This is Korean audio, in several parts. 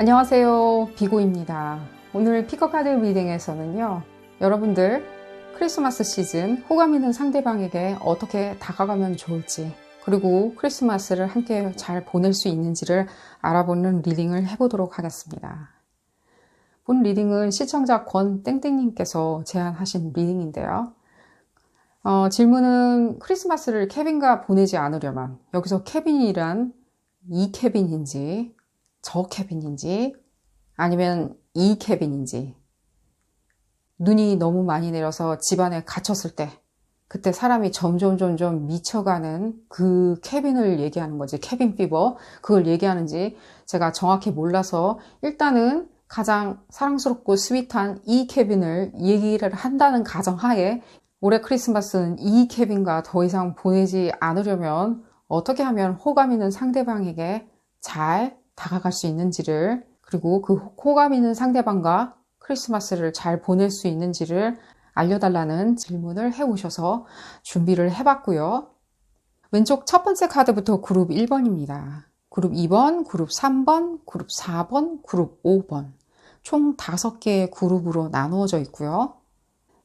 안녕하세요, 비고입니다. 오늘 피커카드 리딩에서는요, 여러분들 크리스마스 시즌 호감 있는 상대방에게 어떻게 다가가면 좋을지, 그리고 크리스마스를 함께 잘 보낼 수 있는지를 알아보는 리딩을 해보도록 하겠습니다. 본 리딩은 시청자 권땡땡님께서 제안하신 리딩인데요. 질문은 크리스마스를 케빈과 보내지 않으려면, 여기서 케빈이란 이 케빈인지 저 케빈인지 아니면 이 케빈인지, 눈이 너무 많이 내려서 집안에 갇혔을 때 그때 사람이 점점 미쳐가는 그 케빈을 얘기하는 거지, 케빈 피버, 그걸 얘기하는지 제가 정확히 몰라서 일단은 가장 사랑스럽고 스윗한 이 케빈을 얘기를 한다는 가정하에 올해 크리스마스는 이 케빈과 더 이상 보내지 않으려면 어떻게 하면 호감 있는 상대방에게 잘 다가갈 수 있는지를, 그리고 그 호감 있는 상대방과 크리스마스를 잘 보낼 수 있는지를 알려달라는 질문을 해오셔서 준비를 해봤고요. 왼쪽 첫 번째 카드부터 그룹 1번입니다. 그룹 2번, 그룹 3번, 그룹 4번, 그룹 5번 총 5개의 그룹으로 나누어져 있고요.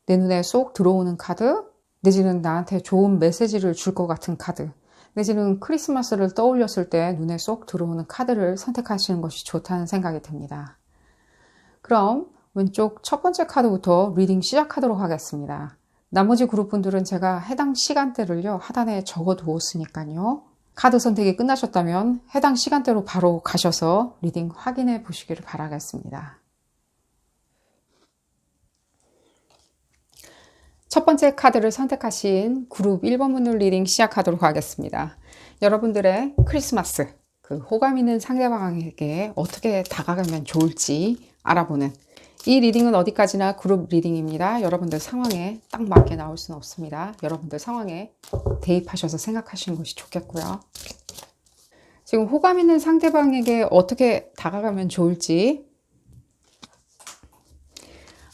내 눈에 쏙 들어오는 카드, 내지는 나한테 좋은 메시지를 줄 것 같은 카드, 내지는 크리스마스를 떠올렸을 때 눈에 쏙 들어오는 카드를 선택하시는 것이 좋다는 생각이 듭니다. 그럼 왼쪽 첫 번째 카드부터 리딩 시작하도록 하겠습니다. 나머지 그룹분들은 제가 해당 시간대를요, 하단에 적어 두었으니까요. 카드 선택이 끝나셨다면 해당 시간대로 바로 가셔서 리딩 확인해 보시기를 바라겠습니다. 첫 번째 카드를 선택하신 그룹 1번 분들 리딩 시작하도록 하겠습니다. 여러분들의 크리스마스, 그 호감 있는 상대방에게 어떻게 다가가면 좋을지 알아보는 이 리딩은 어디까지나 그룹 리딩입니다. 여러분들 상황에 딱 맞게 나올 수는 없습니다. 여러분들 상황에 대입하셔서 생각하시는 것이 좋겠고요. 지금 호감 있는 상대방에게 어떻게 다가가면 좋을지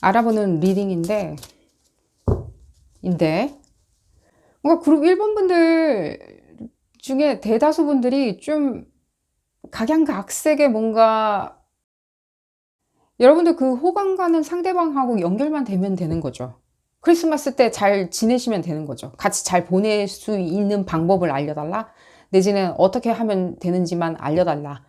알아보는 리딩인데, 뭔가 그룹 1번 분들 중에 대다수 분들이 좀 각양각색의 뭔가, 여러분들 그 호감 가는 상대방하고 연결만 되면 되는 거죠. 크리스마스 때 잘 지내시면 되는 거죠. 같이 잘 보낼 수 있는 방법을 알려달라, 내지는 어떻게 하면 되는지만 알려달라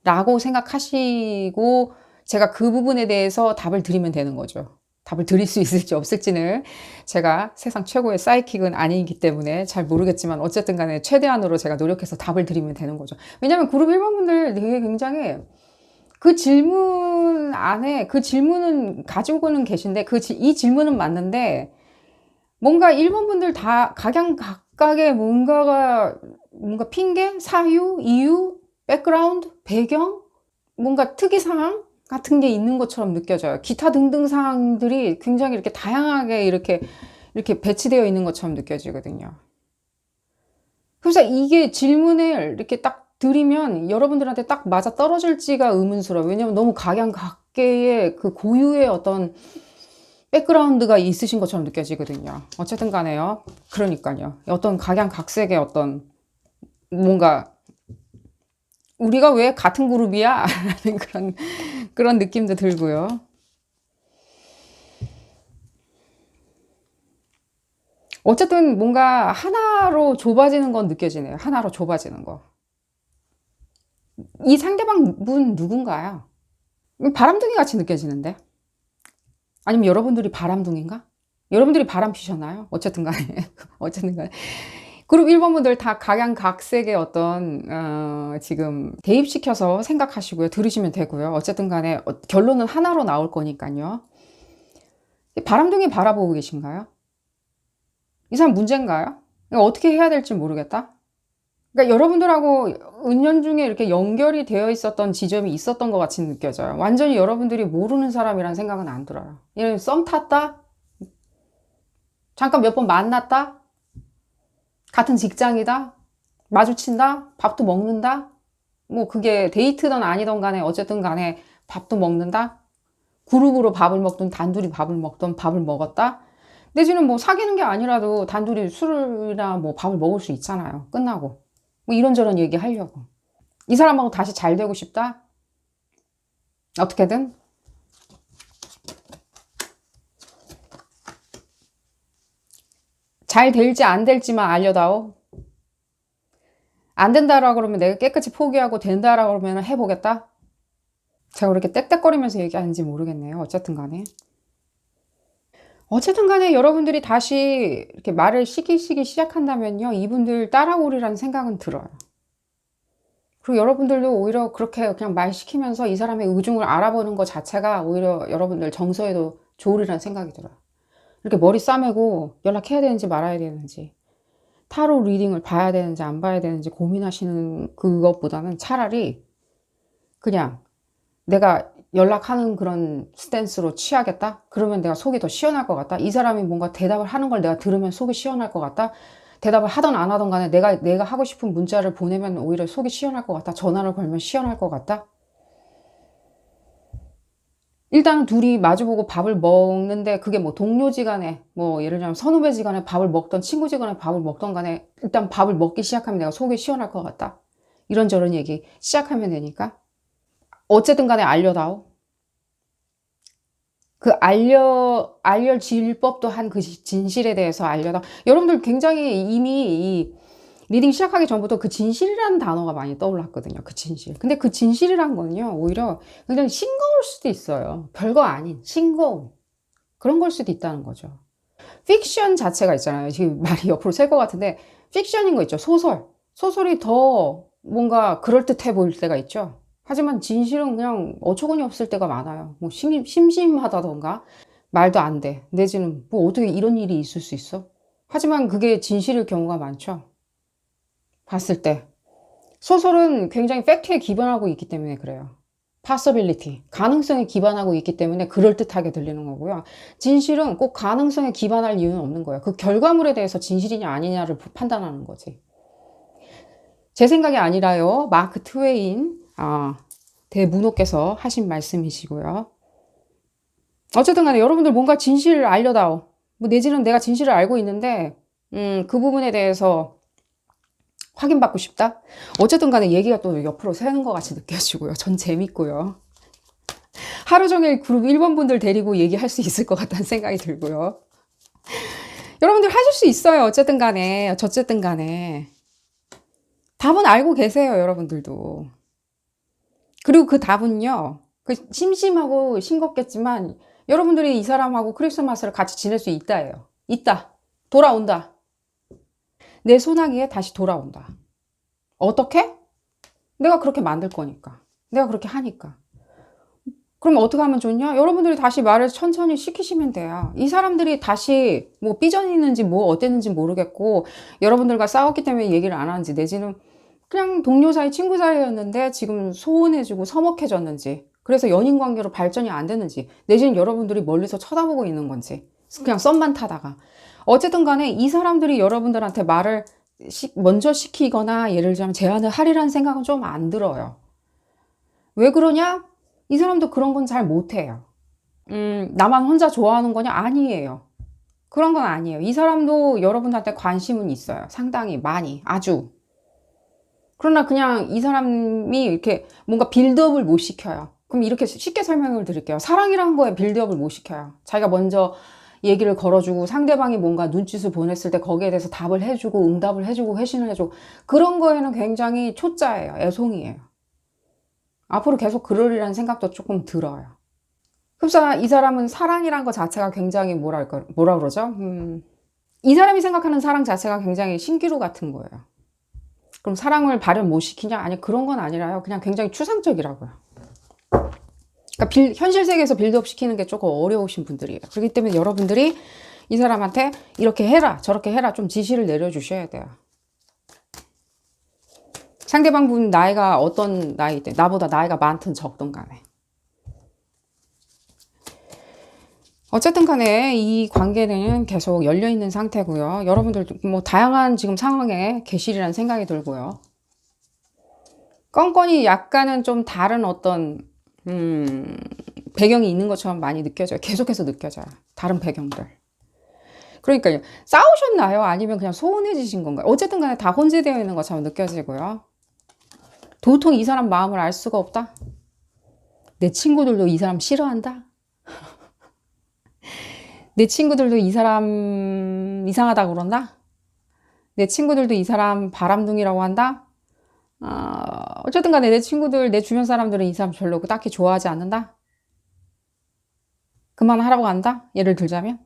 라고 생각하시고 제가 그 부분에 대해서 답을 드리면 되는 거죠. 답을 드릴 수 있을지 없을지는 제가 세상 최고의 사이킥은 아니기 때문에 잘 모르겠지만 어쨌든 간에 최대한으로 제가 노력해서 답을 드리면 되는 거죠. 왜냐하면 그룹 1번 분들 되게 굉장히 그 질문 안에, 그 질문은 가지고는 계신데 이 질문은 맞는데 뭔가 1번 분들 다 각양각각의 뭔가 핑계, 사유, 이유, 백그라운드, 배경, 뭔가 특이사항 같은 게 있는 것처럼 느껴져요. 기타 등등 사항들이 굉장히 이렇게 다양하게 이렇게 배치되어 있는 것처럼 느껴지거든요. 그래서 이게 질문을 이렇게 딱 드리면 여러분들한테 딱 맞아 떨어질지가 의문스러워요. 왜냐면 너무 각양각계의 그 고유의 어떤 백그라운드가 있으신 것처럼 느껴지거든요. 어쨌든 간에요. 그러니까요. 어떤 각양각색의 어떤 뭔가 우리가 왜 같은 그룹이야? 라는 그런 느낌도 들고요. 어쨌든 뭔가 하나로 좁아지는 건 느껴지네요. 하나로 좁아지는 거. 이 상대방 분 누군가요? 바람둥이 같이 느껴지는데? 아니면 여러분들이 바람둥인가? 여러분들이 바람 피셨나요? 어쨌든 간에. 어쨌든 간에. 그룹 1번 분들 다 각양각색의 어떤 지금 대입시켜서 생각하시고요. 들으시면 되고요. 어쨌든 간에 결론은 하나로 나올 거니까요. 바람둥이 바라보고 계신가요? 이 사람 문제인가요? 어떻게 해야 될지 모르겠다. 그러니까 여러분들하고 은연중에 이렇게 연결이 되어 있었던 지점이 있었던 것 같이 느껴져요. 완전히 여러분들이 모르는 사람이란 생각은 안 들어요. 썸 탔다? 잠깐 몇 번 만났다? 같은 직장이다? 마주친다? 밥도 먹는다? 뭐 그게 데이트든 아니든 간에 어쨌든 간에 밥도 먹는다? 그룹으로 밥을 먹든 단둘이 밥을 먹든 밥을 먹었다? 내지는 뭐 사귀는 게 아니라도 단둘이 술이나 뭐 밥을 먹을 수 있잖아요. 끝나고. 뭐 이런저런 얘기 하려고. 이 사람하고 다시 잘 되고 싶다? 어떻게든 잘 될지 안 될지만 알려다오. 안 된다라고 그러면 내가 깨끗이 포기하고 된다라고 그러면 해보겠다. 제가 그렇게 떽떽거리면서 얘기하는지 모르겠네요. 어쨌든 간에. 어쨌든 간에 여러분들이 다시 이렇게 말을 시키시기 시작한다면요. 이분들 따라오리라는 생각은 들어요. 그리고 여러분들도 오히려 그렇게 그냥 말 시키면서 이 사람의 의중을 알아보는 것 자체가 오히려 여러분들 정서에도 좋으리라는 생각이 들어요. 이렇게 머리 싸매고 연락해야 되는지 말아야 되는지, 타로 리딩을 봐야 되는지 안 봐야 되는지 고민하시는 그것보다는 차라리 그냥 내가 연락하는 그런 스탠스로 취하겠다? 그러면 내가 속이 더 시원할 것 같다? 이 사람이 뭔가 대답을 하는 걸 내가 들으면 속이 시원할 것 같다? 대답을 하던 안 하던 간에 내가 하고 싶은 문자를 보내면 오히려 속이 시원할 것 같다? 전화를 걸면 시원할 것 같다? 일단은 둘이 마주보고 밥을 먹는데 그게 뭐 동료지간에 뭐 예를 들면 선후배지간에 밥을 먹던 친구지간에 밥을 먹던 간에 일단 밥을 먹기 시작하면 내가 속이 시원할 것 같다. 이런저런 얘기 시작하면 되니까 어쨌든 간에 알려다오. 그 알려질 법도 한 그 진실에 대해서 알려다. 여러분들 굉장히 이미 이 리딩 시작하기 전부터 그 진실이라는 단어가 많이 떠올랐거든요. 그 진실. 근데 그 진실이란 건요, 오히려 굉장히 싱거울 수도 있어요. 별거 아닌 싱거운 그런 걸 수도 있다는 거죠. 픽션 자체가 있잖아요. 지금 말이 옆으로 셀 것 같은데, 픽션인 거 있죠. 소설. 소설이 더 뭔가 그럴듯해 보일 때가 있죠. 하지만 진실은 그냥 어처구니 없을 때가 많아요. 뭐 심심하다던가, 말도 안 돼. 내지는 뭐 어떻게 이런 일이 있을 수 있어? 하지만 그게 진실일 경우가 많죠. 봤을 때. 소설은 굉장히 팩트에 기반하고 있기 때문에 그래요. possibility, 가능성에 기반하고 있기 때문에 그럴듯하게 들리는 거고요. 진실은 꼭 가능성에 기반할 이유는 없는 거예요. 그 결과물에 대해서 진실이냐 아니냐를 판단하는 거지. 제 생각이 아니라요. 마크 트웨인 대문호께서 하신 말씀이시고요. 어쨌든 간에 여러분들 뭔가 진실을 알려다오. 뭐 내지는 내가 진실을 알고 있는데 그 부분에 대해서 확인받고 싶다? 어쨌든 간에 얘기가 또 옆으로 새는 것 같이 느껴지고요. 전 재밌고요. 하루 종일 그룹 1번 분들 데리고 얘기할 수 있을 것 같다는 생각이 들고요. 여러분들 하실 수 있어요. 어쨌든 간에. 어쨌든 간에. 답은 알고 계세요. 여러분들도. 그리고 그 답은요. 그 심심하고 싱겁겠지만 여러분들이 이 사람하고 크리스마스를 같이 지낼 수 있다예요. 있다. 돌아온다. 내 소나기에 다시 돌아온다. 어떻게? 내가 그렇게 만들 거니까. 내가 그렇게 하니까. 그럼 어떻게 하면 좋냐? 여러분들이 다시 말을 천천히 시키시면 돼요. 이 사람들이 다시 뭐 삐져있는지 뭐 어땠는지 모르겠고 여러분들과 싸웠기 때문에 얘기를 안 하는지 내지는 그냥 동료 사이 친구 사이였는데 지금 소원해지고 서먹해졌는지 그래서 연인 관계로 발전이 안 됐는지 내지는 여러분들이 멀리서 쳐다보고 있는 건지 그냥 썸만 타다가 어쨌든 간에 이 사람들이 여러분들한테 말을 먼저 시키거나 예를 들자면 제안을 하리라는 생각은 좀 안 들어요. 왜 그러냐? 이 사람도 그런 건 잘 못해요. 나만 혼자 좋아하는 거냐? 아니에요. 그런 건 아니에요. 이 사람도 여러분한테 관심은 있어요. 상당히 많이, 아주. 그러나 그냥 이 사람이 이렇게 뭔가 빌드업을 못 시켜요. 그럼 이렇게 쉽게 설명을 드릴게요. 사랑이란 거에 빌드업을 못 시켜요. 자기가 먼저 얘기를 걸어주고 상대방이 뭔가 눈짓을 보냈을 때 거기에 대해서 답을 해주고 응답을 해주고 회신을 해주고 그런 거에는 굉장히 초짜예요. 애송이에요. 앞으로 계속 그러리라는 생각도 조금 들어요. 흡사 이 사람은 사랑이란 것 자체가 굉장히 뭐라 그러죠? 이 사람이 생각하는 사랑 자체가 굉장히 신기루 같은 거예요. 그럼 사랑을 발현 못 시키냐? 아니 그런 건 아니라요. 그냥 굉장히 추상적이라고요. 그러니까 현실 세계에서 빌드업 시키는 게 조금 어려우신 분들이에요. 그렇기 때문에 여러분들이 이 사람한테 이렇게 해라 저렇게 해라 좀 지시를 내려주셔야 돼요. 상대방 분 나이가 어떤 나이든 나보다 나이가 많든 적든 간에 어쨌든 간에 이 관계는 계속 열려있는 상태고요. 여러분들 뭐 다양한 지금 상황에 계시리라는 생각이 들고요. 건건이 약간은 좀 다른 어떤 배경이 있는 것처럼 많이 느껴져요. 계속해서 느껴져요. 다른 배경들. 그러니까요. 싸우셨나요? 아니면 그냥 소원해지신 건가요? 어쨌든 간에 다 혼재되어 있는 것처럼 느껴지고요. 도통 이 사람 마음을 알 수가 없다? 내 친구들도 이 사람 싫어한다? 내 친구들도 이 사람 이상하다고 그런다? 내 친구들도 이 사람 바람둥이라고 한다? 어쨌든 간에 내 친구들, 내 주변 사람들은 이 사람 별로 딱히 좋아하지 않는다? 그만하라고 한다? 예를 들자면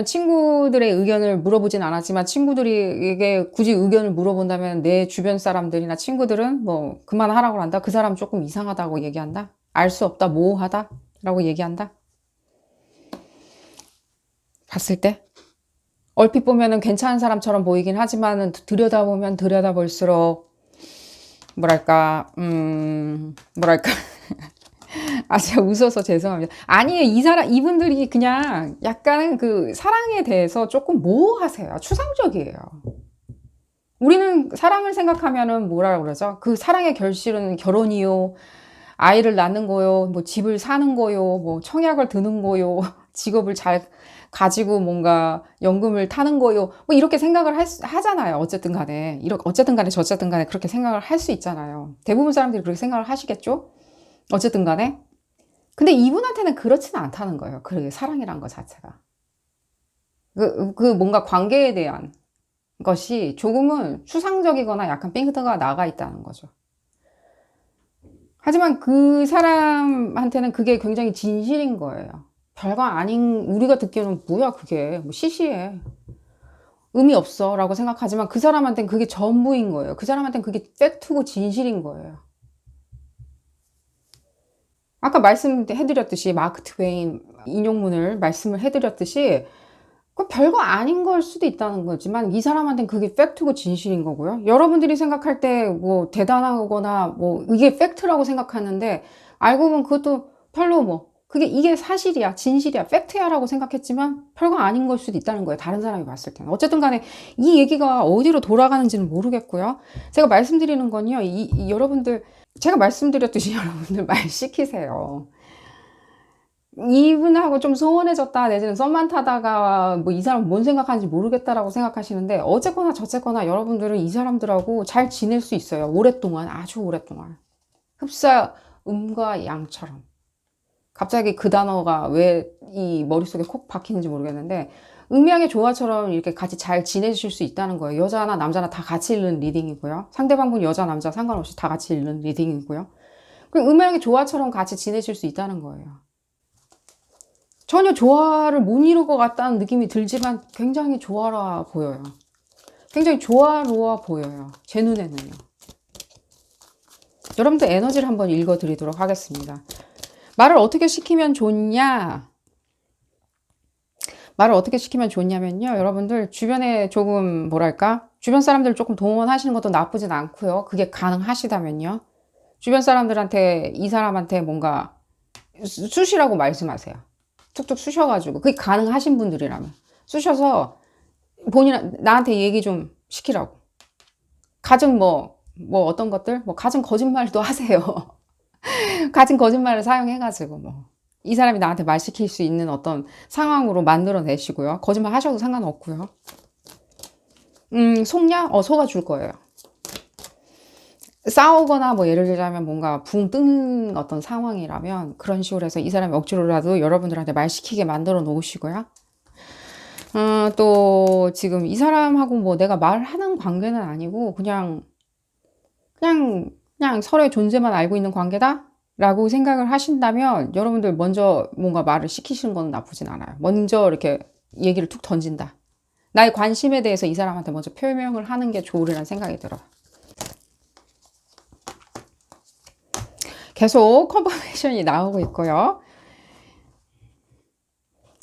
친구들의 의견을 물어보진 않았지만 친구들에게 굳이 의견을 물어본다면 내 주변 사람들이나 친구들은 뭐 그만하라고 한다? 그 사람 조금 이상하다고 얘기한다? 알 수 없다, 모호하다? 라고 얘기한다? 봤을 때? 얼핏 보면은 괜찮은 사람처럼 보이긴 하지만 들여다보면 들여다볼수록 뭐랄까 제가 웃어서 죄송합니다. 아니에요. 이분들이 그냥 약간은 그 사랑에 대해서 조금 모호하세요. 추상적이에요. 우리는 사랑을 생각하면은 뭐라 그러죠? 그 사랑의 결실은 결혼이요, 아이를 낳는 거요, 뭐 집을 사는 거요, 뭐 청약을 드는 거요, 직업을 잘 가지고 뭔가 연금을 타는 거요. 뭐 이렇게 생각을 하잖아요. 어쨌든 간에 저쨌든 간에 그렇게 생각을 할 수 있잖아요. 대부분 사람들이 그렇게 생각을 하시겠죠? 어쨌든 간에. 근데 이분한테는 그렇지는 않다는 거예요. 그 사랑이란 것 자체가. 뭔가 관계에 대한 것이 조금은 추상적이거나 약간 삥크가 나가 있다는 거죠. 하지만 그 사람한테는 그게 굉장히 진실인 거예요. 별거 아닌, 우리가 듣기에는 뭐야, 그게. 뭐 시시해. 의미 없어. 라고 생각하지만 그 사람한테는 그게 전부인 거예요. 그 사람한테는 그게 팩트고 진실인 거예요. 아까 말씀해드렸듯이, 마크 트웨인 인용문을 말씀을 해드렸듯이, 그 별거 아닌 걸 수도 있다는 거지만 이 사람한테는 그게 팩트고 진실인 거고요. 여러분들이 생각할 때 뭐 대단하거나 뭐 이게 팩트라고 생각하는데 알고 보면 그것도 별로 뭐 이게 사실이야, 진실이야, 팩트야 라고 생각했지만 별거 아닌 걸 수도 있다는 거예요. 다른 사람이 봤을 때는. 어쨌든 간에 이 얘기가 어디로 돌아가는지는 모르겠고요. 제가 말씀드리는 건요. 여러분들, 제가 말씀드렸듯이 여러분들 말 시키세요. 이분하고 좀 소원해졌다, 내지는 썸만 타다가 뭐 이 사람 뭔 생각하는지 모르겠다라고 생각하시는데, 어쨌거나 저쨌거나 여러분들은 이 사람들하고 잘 지낼 수 있어요. 오랫동안, 아주 오랫동안. 흡사 음과 양처럼. 갑자기 그 단어가 왜 이 머릿속에 콕 박히는지 모르겠는데, 음양의 조화처럼 이렇게 같이 잘 지내실 수 있다는 거예요. 여자나 남자나 다 같이 읽는 리딩이고요. 상대방분 여자 남자 상관없이 다 같이 읽는 리딩이고요. 그리고 음양의 조화처럼 같이 지내실 수 있다는 거예요. 전혀 조화를 못 이룰 것 같다는 느낌이 들지만 굉장히 조화로워 보여요. 굉장히 조화로워 보여요. 제 눈에는요. 여러분들 에너지를 한번 읽어드리도록 하겠습니다. 말을 어떻게 시키면 좋냐? 말을 어떻게 시키면 좋냐면요. 여러분들 주변에 조금 뭐랄까? 주변 사람들 조금 동원하시는 것도 나쁘진 않고요. 그게 가능하시다면요. 주변 사람들한테 이 사람한테 뭔가 쑤시라고 말씀하세요. 툭툭 쑤셔가지고 그게 가능하신 분들이라면 쑤셔서 나한테 얘기 좀 시키라고. 갖은 뭐 어떤 것들 갖은 거짓말도 하세요. 갖은 거짓말을 사용해가지고 이 사람이 나한테 말 시킬 수 있는 어떤 상황으로 만들어내시고요. 거짓말 하셔도 상관없고요. 속냐? 속아줄 거예요. 싸우거나 예를 들자면 뭔가 붕 뜬 어떤 상황이라면 그런 식으로 해서 이 사람이 억지로라도 여러분들한테 말 시키게 만들어 놓으시고요. 또 지금 이 사람하고 내가 말하는 관계는 아니고 그냥 서로의 존재만 알고 있는 관계다? 라고 생각을 하신다면 여러분들 먼저 뭔가 말을 시키시는 건 나쁘진 않아요. 먼저 이렇게 얘기를 툭 던진다. 나의 관심에 대해서 이 사람한테 먼저 표명을 하는 게 좋으리라는 생각이 들어요. 계속 컨퍼메이션이 나오고 있고요.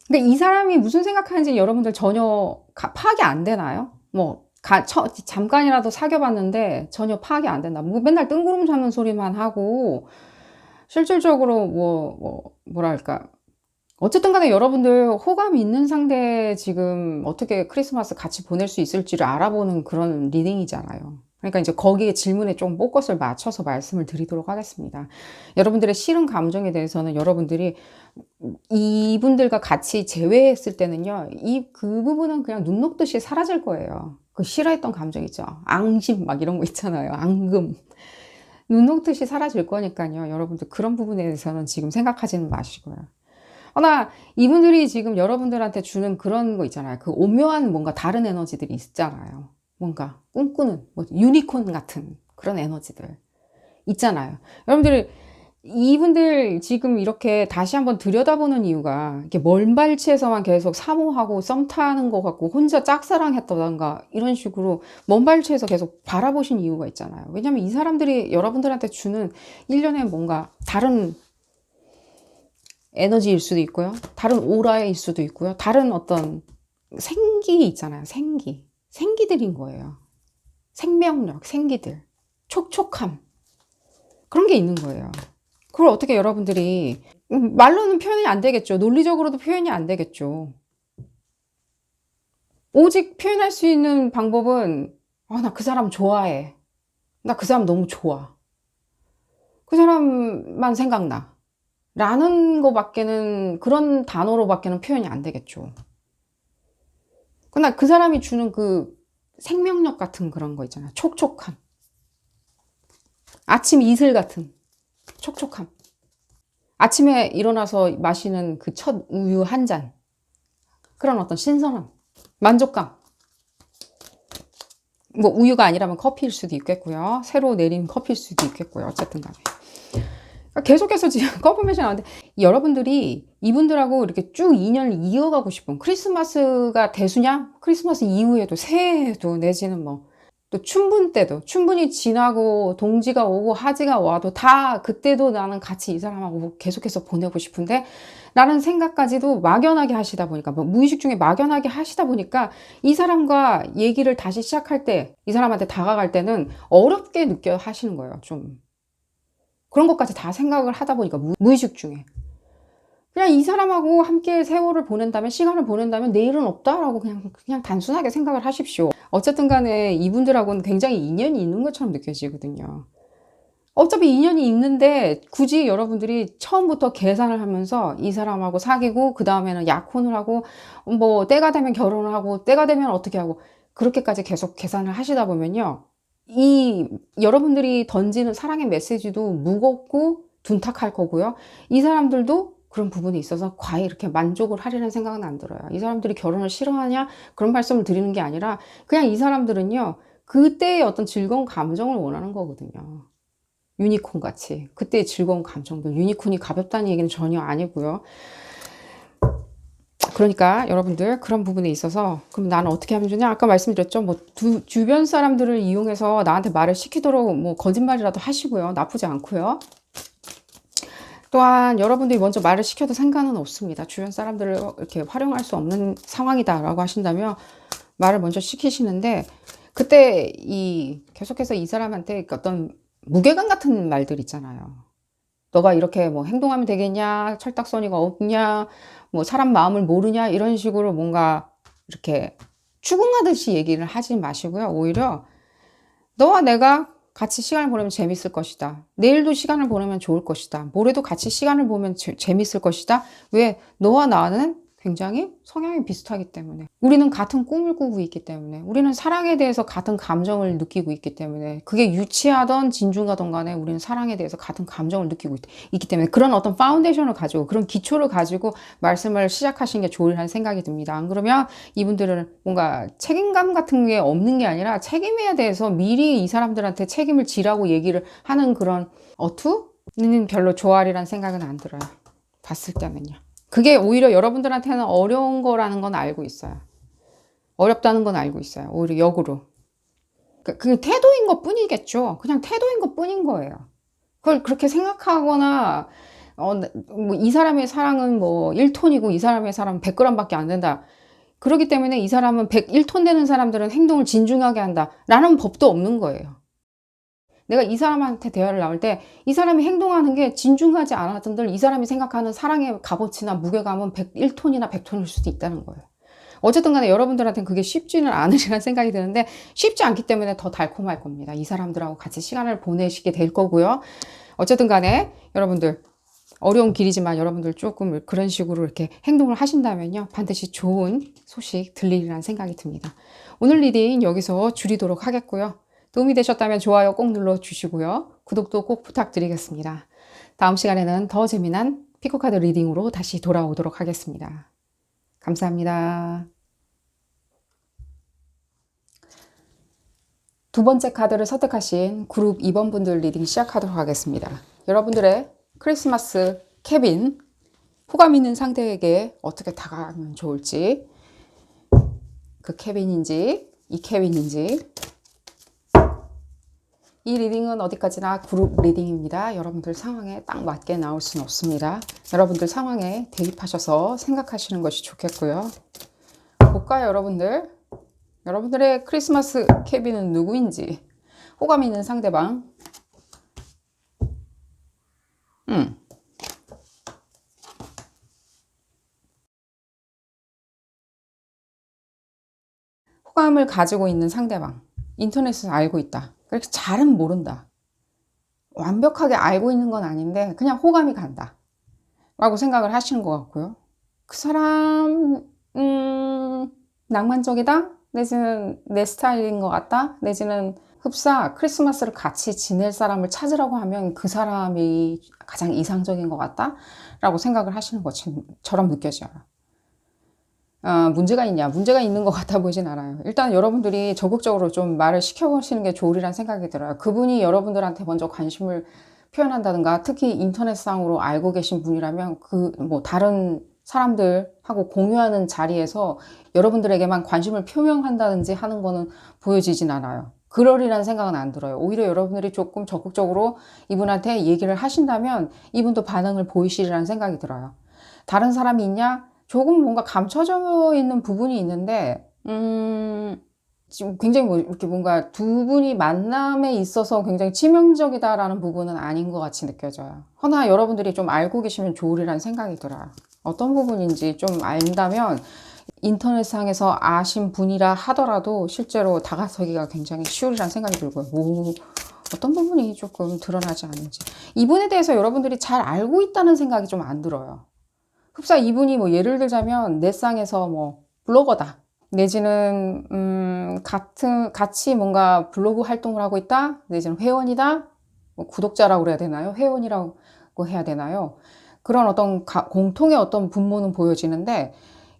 근데 이 사람이 무슨 생각하는지 여러분들 전혀 파악이 안 되나요? 잠깐이라도 사귀어봤는데 전혀 파악이 안 된다. 맨날 뜬구름 잡는 소리만 하고 실질적으로 뭐랄까. 어쨌든 간에 여러분들 호감이 있는 상대 지금 어떻게 크리스마스 같이 보낼 수 있을지를 알아보는 그런 리딩이잖아요. 그러니까 이제 거기에 질문에 좀 포커스를 맞춰서 말씀을 드리도록 하겠습니다. 여러분들의 싫은 감정에 대해서는 여러분들이 이분들과 같이 제외했을 때는요, 그 부분은 그냥 눈 녹듯이 사라질 거예요. 그 싫어했던 감정 있죠. 앙심 이런 거 있잖아요. 앙금. 눈 녹듯이 사라질 거니까요. 여러분들 그런 부분에 대해서는 지금 생각하지는 마시고요. 허나 이분들이 지금 여러분들한테 주는 그런 거 있잖아요. 그 오묘한 뭔가 다른 에너지들이 있잖아요. 뭔가 꿈꾸는 뭐 유니콘 같은 그런 에너지들 있잖아요. 여러분들이 이분들 지금 이렇게 다시 한번 들여다보는 이유가 이렇게 먼 발치에서만 계속 사모하고 썸 타는 것 같고 혼자 짝사랑했다던가 이런 식으로 먼 발치에서 계속 바라보신 이유가 있잖아요. 왜냐면 이 사람들이 여러분들한테 주는 일련의 뭔가 다른 에너지일 수도 있고요. 다른 오라일 수도 있고요. 다른 어떤 생기 있잖아요. 생기들인 거예요. 생명력, 생기들, 촉촉함 그런 게 있는 거예요. 그걸 어떻게 여러분들이 말로는 표현이 안 되겠죠. 논리적으로도 표현이 안 되겠죠. 오직 표현할 수 있는 방법은 나 그 사람 좋아해. 나 그 사람 너무 좋아. 그 사람만 생각나. 라는 거밖에는 그런 단어로밖에는 표현이 안 되겠죠. 그러나 그 사람이 주는 그 생명력 같은 그런 거 있잖아요. 촉촉함. 아침 이슬 같은 촉촉함. 아침에 일어나서 마시는 그 첫 우유 한 잔. 그런 어떤 신선함. 만족감. 뭐 우유가 아니라면 커피일 수도 있겠고요. 새로 내린 커피일 수도 있겠고요. 어쨌든 간에. 계속해서 지금 커플매션 나오는데 여러분들이 이분들하고 이렇게 쭉 인연을 이어가고 싶은 크리스마스가 대수냐? 크리스마스 이후에도 새해에도 내지는 뭐 또 춘분 때도 춘분이 지나고 동지가 오고 하지가 와도 다 그때도 나는 같이 이 사람하고 계속해서 보내고 싶은데 라는 생각까지도 막연하게 하시다 보니까 뭐 무의식 중에 막연하게 하시다 보니까 이 사람과 얘기를 다시 시작할 때 이 사람한테 다가갈 때는 어렵게 느껴 하시는 거예요. 좀 그런 것까지 다 생각을 하다 보니까 무의식 중에 그냥 이 사람하고 함께 세월을 보낸다면 시간을 보낸다면 내일은 없다라고 그냥 단순하게 생각을 하십시오. 어쨌든 간에 이분들하고는 굉장히 인연이 있는 것처럼 느껴지거든요. 어차피 인연이 있는데 굳이 여러분들이 처음부터 계산을 하면서 이 사람하고 사귀고 그 다음에는 약혼을 하고 뭐 때가 되면 결혼을 하고 때가 되면 어떻게 하고 그렇게까지 계속 계산을 하시다 보면요. 이 여러분들이 던지는 사랑의 메시지도 무겁고 둔탁할 거고요. 이 사람들도 그런 부분이 있어서 과히 이렇게 만족을 하려는 생각은 안 들어요. 이 사람들이 결혼을 싫어하냐? 그런 말씀을 드리는 게 아니라 그냥 이 사람들은요. 그때의 어떤 즐거운 감정을 원하는 거거든요. 유니콘 같이. 그때의 즐거운 감정들. 유니콘이 가볍다는 얘기는 전혀 아니고요. 그러니까 여러분들 그런 부분에 있어서 그럼 나는 어떻게 하면 좋냐? 아까 말씀드렸죠. 뭐 주변 사람들을 이용해서 나한테 말을 시키도록 뭐 거짓말이라도 하시고요. 나쁘지 않고요. 또한 여러분들이 먼저 말을 시켜도 상관은 없습니다. 주변 사람들을 이렇게 활용할 수 없는 상황이다라고 하신다면 말을 먼저 시키시는데 그때 계속해서 이 사람한테 어떤 무게감 같은 말들 있잖아요. 너가 이렇게 뭐 행동하면 되겠냐? 철딱서니가 없냐? 뭐 사람 마음을 모르냐? 이런 식으로 뭔가 이렇게 추궁하듯이 얘기를 하지 마시고요. 오히려 너와 내가 같이 시간을 보내면 재밌을 것이다. 내일도 시간을 보내면 좋을 것이다. 모레도 같이 시간을 보면 재밌을 것이다. 왜? 너와 나는 굉장히 성향이 비슷하기 때문에 우리는 같은 꿈을 꾸고 있기 때문에 우리는 사랑에 대해서 같은 감정을 느끼고 있기 때문에 그게 유치하던 진중하던 간에 우리는 사랑에 대해서 같은 감정을 느끼고 있기 때문에 그런 어떤 파운데이션을 가지고 그런 기초를 가지고 말씀을 시작하시는 게 좋으리라는 생각이 듭니다. 안 그러면 이분들은 뭔가 책임감 같은 게 없는 게 아니라 책임에 대해서 미리 이 사람들한테 책임을 지라고 얘기를 하는 그런 어투는 별로 좋아하리라는 생각은 안 들어요. 봤을 때는요. 그게 오히려 여러분들한테는 어려운 거라는 건 알고 있어요. 어렵다는 건 알고 있어요. 오히려 역으로. 그게 태도인 것 뿐이겠죠. 그냥 태도인 것 뿐인 거예요. 그걸 그렇게 생각하거나, 뭐 이 사람의 사랑은 뭐 1톤이고 이 사람의 사랑은 100g밖에 안 된다. 그렇기 때문에 이 사람은 101톤 되는 사람들은 행동을 진중하게 한다. 라는 법도 없는 거예요. 내가 이 사람한테 대화를 나올 때 이 사람이 행동하는 게 진중하지 않았던들 이 사람이 생각하는 사랑의 값어치나 무게감은 101톤이나 100톤일 수도 있다는 거예요. 어쨌든 간에 여러분들한테는 그게 쉽지는 않으리라는 생각이 드는데 쉽지 않기 때문에 더 달콤할 겁니다. 이 사람들하고 같이 시간을 보내시게 될 거고요. 어쨌든 간에 여러분들 어려운 길이지만 여러분들 조금 그런 식으로 이렇게 행동을 하신다면요. 반드시 좋은 소식 들리리라는 생각이 듭니다. 오늘 리딩 여기서 줄이도록 하겠고요. 도움이 되셨다면 좋아요 꼭 눌러주시고요. 구독도 꼭 부탁드리겠습니다. 다음 시간에는 더 재미난 피코카드 리딩으로 다시 돌아오도록 하겠습니다. 감사합니다. 두 번째 카드를 선택하신 그룹 2번 분들 리딩 시작하도록 하겠습니다. 여러분들의 크리스마스 케빈, 호감 있는 상대에게 어떻게 다가가면 좋을지, 그 케빈인지 이 케빈인지. 이 리딩은 어디까지나 그룹 리딩입니다. 여러분들 상황에 딱 맞게 나올 수는 없습니다. 여러분들 상황에 대입하셔서 생각하시는 것이 좋겠고요. 볼까요, 여러분들? 여러분들의 크리스마스 케빈은 누구인지, 호감 있는 상대방. 호감을 가지고 있는 상대방. 인터넷에서 알고 있다. 그렇게 잘은 모른다. 완벽하게 알고 있는 건 아닌데 그냥 호감이 간다 라고 생각을 하시는 것 같고요. 그 사람 낭만적이다? 내지는 내 스타일인 것 같다? 내지는 흡사 크리스마스를 같이 지낼 사람을 찾으라고 하면 그 사람이 가장 이상적인 것 같다? 라고 생각을 하시는 것처럼 느껴져요. 문제가 있냐? 문제가 있는 것 같아 보이진 않아요. 일단 여러분들이 적극적으로 좀 말을 시켜보시는 게 좋으리란 생각이 들어요. 그분이 여러분들한테 먼저 관심을 표현한다든가, 특히 인터넷상으로 알고 계신 분이라면 다른 사람들하고 공유하는 자리에서 여러분들에게만 관심을 표명한다든지 하는 거는 보여지진 않아요. 그러리란 생각은 안 들어요. 오히려 여러분들이 조금 적극적으로 이분한테 얘기를 하신다면 이분도 반응을 보이시리라는 생각이 들어요. 다른 사람이 있냐? 조금 뭔가 감춰져 있는 부분이 있는데, 지금 굉장히 이렇게 뭔가 두 분이 만남에 있어서 굉장히 치명적이다라는 부분은 아닌 것 같이 느껴져요. 허나 여러분들이 좀 알고 계시면 좋으리라는 생각이 들어요. 어떤 부분인지 좀 안다면 인터넷상에서 아신 분이라 하더라도 실제로 다가서기가 굉장히 쉬우리라는 생각이 들고요. 어떤 부분이 조금 드러나지 않는지. 이분에 대해서 여러분들이 잘 알고 있다는 생각이 좀 안 들어요. 흡사 이분이 예를 들자면 넷상에서 블로거다. 내지는 같이 뭔가 블로그 활동을 하고 있다. 내지는 회원이다. 구독자라고 그래야 되나요? 회원이라고 해야 되나요? 그런 어떤 공통의 어떤 분모는 보여지는데,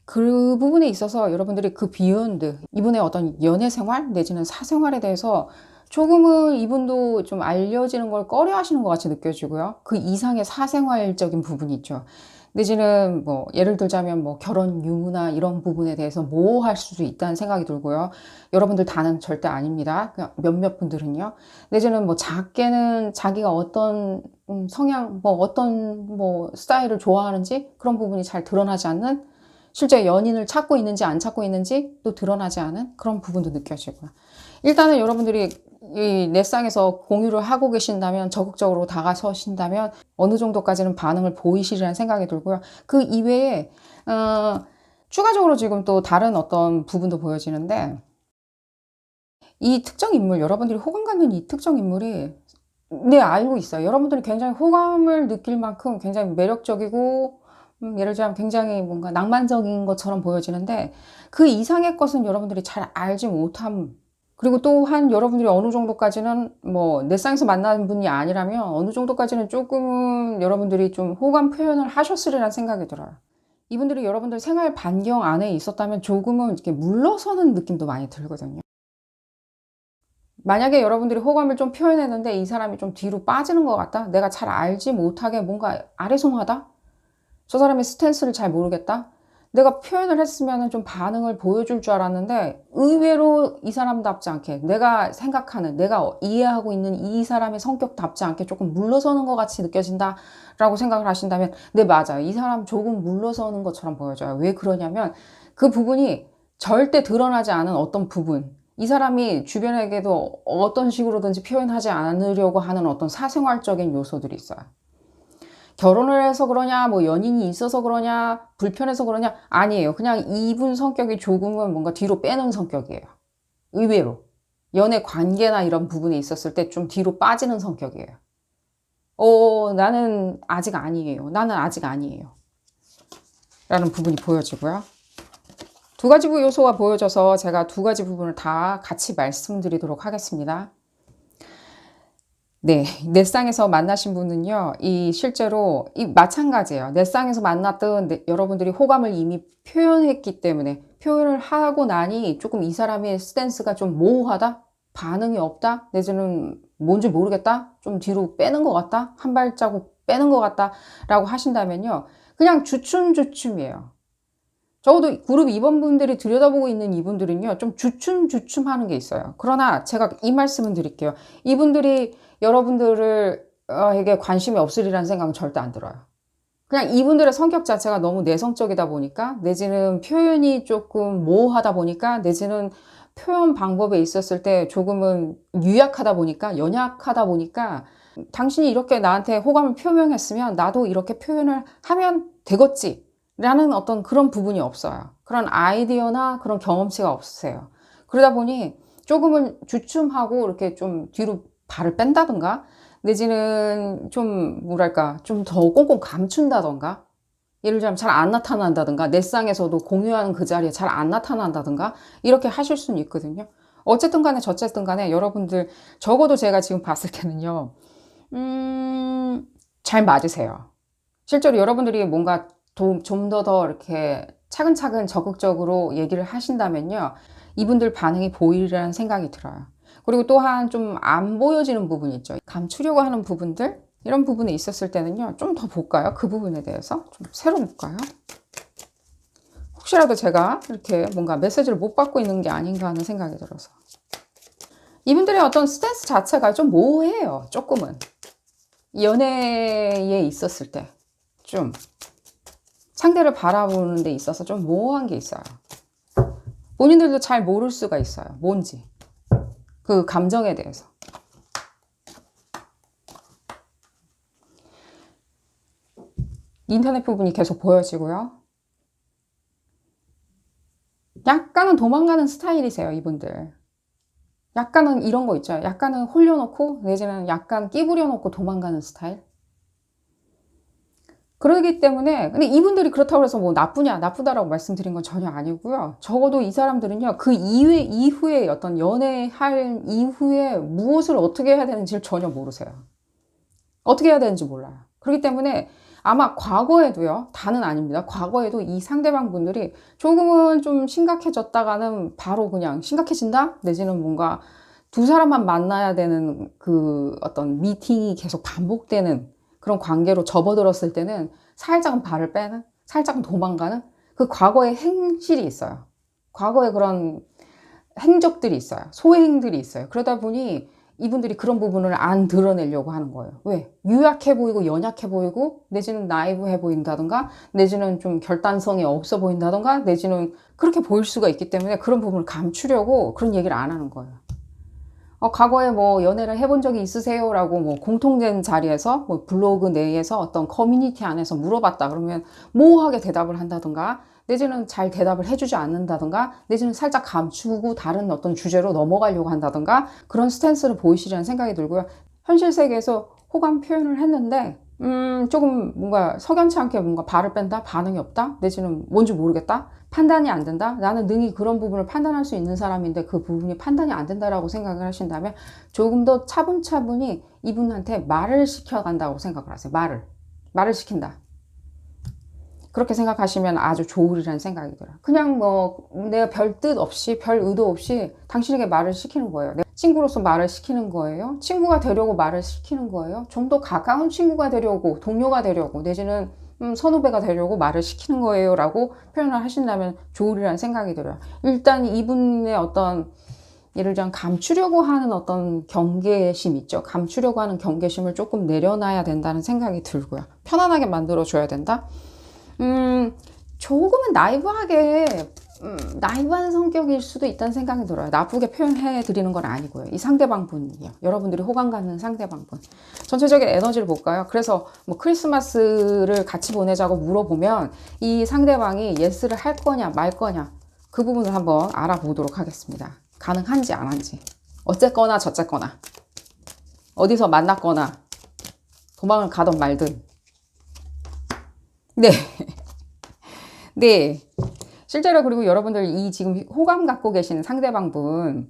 그 부분에 있어서 여러분들이 그 비욘드, 이분의 어떤 연애 생활 내지는 사생활에 대해서 조금은 이분도 좀 알려지는 걸 꺼려 하시는 것 같이 느껴지고요. 그 이상의 사생활적인 부분이 있죠. 내지는 예를 들자면 결혼 유무나 이런 부분에 대해서 모호할 수도 있다는 생각이 들고요. 여러분들 다는 절대 아닙니다. 그냥 몇몇 분들은요. 내지는 작게는 자기가 어떤 성향, 어떤 스타일을 좋아하는지 그런 부분이 잘 드러나지 않는, 실제 연인을 찾고 있는지 안 찾고 있는지 또 드러나지 않은 그런 부분도 느껴지고요. 일단은 여러분들이 이 넷상에서 공유를 하고 계신다면, 적극적으로 다가서신다면 어느 정도까지는 반응을 보이시리라는 생각이 들고요. 그 이외에 추가적으로 지금 또 다른 어떤 부분도 보여지는데, 이 특정 인물, 여러분들이 호감 갖는 이 특정 인물이, 네, 알고 있어요. 여러분들이 굉장히 호감을 느낄 만큼 굉장히 매력적이고 예를 들자면 굉장히 뭔가 낭만적인 것처럼 보여지는데, 그 이상의 것은 여러분들이 잘 알지 못함. 그리고 또한 여러분들이 어느 정도까지는 넷상에서 만나는 분이 아니라면 어느 정도까지는 조금은 여러분들이 좀 호감 표현을 하셨으리라는 생각이 들어요. 이분들이 여러분들 생활 반경 안에 있었다면 조금은 이렇게 물러서는 느낌도 많이 들거든요. 만약에 여러분들이 호감을 좀 표현했는데 이 사람이 좀 뒤로 빠지는 것 같다? 내가 잘 알지 못하게 뭔가 아래송하다? 저 사람의 스탠스를 잘 모르겠다? 내가 표현을 했으면 좀 반응을 보여줄 줄 알았는데 의외로 이 사람답지 않게, 내가 생각하는, 내가 이해하고 있는 이 사람의 성격답지 않게 조금 물러서는 것 같이 느껴진다 라고 생각을 하신다면, 네, 맞아요. 이 사람 조금 물러서는 것처럼 보여져요. 왜 그러냐면 그 부분이 절대 드러나지 않은 어떤 부분, 이 사람이 주변에게도 어떤 식으로든지 표현하지 않으려고 하는 어떤 사생활적인 요소들이 있어요. 결혼을 해서 그러냐, 연인이 있어서 그러냐, 불편해서 그러냐, 아니에요. 그냥 이분 성격이 조금은 뭔가 뒤로 빼는 성격이에요. 의외로. 연애 관계나 이런 부분에 있었을 때 좀 뒤로 빠지는 성격이에요. 나는 아직 아니에요. 나는 아직 아니에요. 라는 부분이 보여지고요. 두 가지 요소가 보여져서 제가 두 가지 부분을 다 같이 말씀드리도록 하겠습니다. 네, 넷상에서 만나신 분은요, 이 실제로 이 마찬가지예요. 넷상에서 만났던 여러분들이 호감을 이미 표현했기 때문에 표현을 하고 나니 조금 이 사람의 스탠스가 좀 모호하다, 반응이 없다, 내지는 뭔지 모르겠다, 좀 뒤로 빼는 것 같다, 한 발자국 빼는 것 같다라고 하신다면요, 그냥 주춤주춤이에요. 적어도 그룹 2번 분들이 들여다보고 있는 이분들은요, 좀 주춤주춤 하는 게 있어요. 그러나 제가 이 말씀은 드릴게요. 이분들이 여러분들을, 에게 관심이 없으리라는 생각은 절대 안 들어요. 그냥 이분들의 성격 자체가 너무 내성적이다 보니까, 내지는 표현이 조금 모호하다 보니까, 내지는 표현 방법에 있었을 때 조금은 유약하다 보니까, 연약하다 보니까, 당신이 이렇게 나한테 호감을 표명했으면 나도 이렇게 표현을 하면 되겠지. 라는 어떤 그런 부분이 없어요. 그런 아이디어나 그런 경험치가 없으세요. 그러다 보니 조금은 주춤하고 이렇게 좀 뒤로 발을 뺀다든가, 내지는 좀 뭐랄까 좀 더 꽁꽁 감춘다던가, 예를 들면 잘 안 나타난다든가, 넷상에서도 공유하는 그 자리에 잘 안 나타난다든가, 이렇게 하실 수는 있거든요. 어쨌든 간에 저쨌든 간에 여러분들, 적어도 제가 지금 봤을 때는요, 잘 맞으세요. 실제로 여러분들이 뭔가 좀 더 이렇게 차근차근 적극적으로 얘기를 하신다면요, 이분들 반응이 보이리라는 생각이 들어요. 그리고 또한 좀 안 보여지는 부분 있죠. 감추려고 하는 부분들, 이런 부분에 있었을 때는요, 좀 더 볼까요? 그 부분에 대해서 좀 새로 볼까요? 혹시라도 제가 이렇게 뭔가 메시지를 못 받고 있는 게 아닌가 하는 생각이 들어서. 이분들의 어떤 스탠스 자체가 좀 모호해요. 조금은. 연애에 있었을 때 좀 상대를 바라보는 데 있어서 좀 모호한 게 있어요. 본인들도 잘 모를 수가 있어요. 뭔지. 그 감정에 대해서. 인터넷 부분이 계속 보여지고요. 약간은 도망가는 스타일이세요, 이분들. 약간은 이런 거 있죠. 약간은 홀려놓고, 내지는 약간 끼부려놓고 도망가는 스타일. 그러기 때문에, 근데 이분들이 그렇다고 해서 뭐 나쁘냐, 나쁘다라고 말씀드린 건 전혀 아니고요. 적어도 이 사람들은요, 그 이후에 어떤 연애할 이후에 무엇을 어떻게 해야 되는지를 전혀 모르세요. 어떻게 해야 되는지 몰라요. 그렇기 때문에 아마 과거에도요, 다는 아닙니다. 과거에도 이 상대방 분들이 조금은 좀 심각해졌다가는 바로 그냥 심각해진다? 내지는 뭔가 두 사람만 만나야 되는 그 어떤 미팅이 계속 반복되는 그런 관계로 접어들었을 때는 살짝은 발을 빼는, 살짝은 도망가는 그 과거의 행실이 있어요. 과거의 그런 행적들이 있어요. 소행들이 있어요. 그러다 보니 이분들이 그런 부분을 안 드러내려고 하는 거예요. 왜? 유약해 보이고 연약해 보이고, 내지는 나이브해 보인다던가, 내지는 좀 결단성이 없어 보인다던가, 내지는 그렇게 보일 수가 있기 때문에 그런 부분을 감추려고 그런 얘기를 안 하는 거예요. 과거에 뭐 연애를 해본 적이 있으세요? 라고 뭐 공통된 자리에서 뭐 블로그 내에서 어떤 커뮤니티 안에서 물어봤다 그러면 모호하게 대답을 한다던가, 내지는 잘 대답을 해주지 않는다던가, 내지는 살짝 감추고 다른 어떤 주제로 넘어가려고 한다던가, 그런 스탠스를 보이시려는 생각이 들고요. 현실 세계에서 호감 표현을 했는데 조금 뭔가 석연치 않게 뭔가 발을 뺀다? 반응이 없다? 내지는 뭔지 모르겠다? 판단이 안 된다? 나는 능히 그런 부분을 판단할 수 있는 사람인데 그 부분이 판단이 안 된다라고 생각을 하신다면 조금 더 차분차분히 이분한테 말을 시켜간다고 생각을 하세요. 말을 시킨다. 그렇게 생각하시면 아주 좋으리라는 생각이 들어요. 그냥 뭐 내가 별 뜻 없이, 별 의도 없이 당신에게 말을 시키는 거예요. 내 친구로서 말을 시키는 거예요. 친구가 되려고 말을 시키는 거예요. 좀 더 가까운 친구가 되려고, 동료가 되려고, 내지는 선후배가 되려고 말을 시키는 거예요 라고 표현을 하신다면 좋으리라는 생각이 들어요. 일단 이분의 어떤, 예를 들면 감추려고 하는 어떤 경계심 있죠. 감추려고 하는 경계심을 조금 내려놔야 된다는 생각이 들고요. 편안하게 만들어줘야 된다. 조금은 나이브한 성격일 수도 있다는 생각이 들어요. 나쁘게 표현해 드리는 건 아니고요. 이 상대방 분이요. 여러분들이 호감 갖는 상대방 분. 전체적인 에너지를 볼까요? 그래서 뭐 크리스마스를 같이 보내자고 물어보면 이 상대방이 예스를 할 거냐 말 거냐, 그 부분을 한번 알아보도록 하겠습니다. 가능한지 안 한지. 어쨌거나 저쨌거나. 어디서 만났거나 도망을 가던 말든. 네. 네. 실제로 그리고 여러분들 이 지금 호감 갖고 계시는 상대방 분,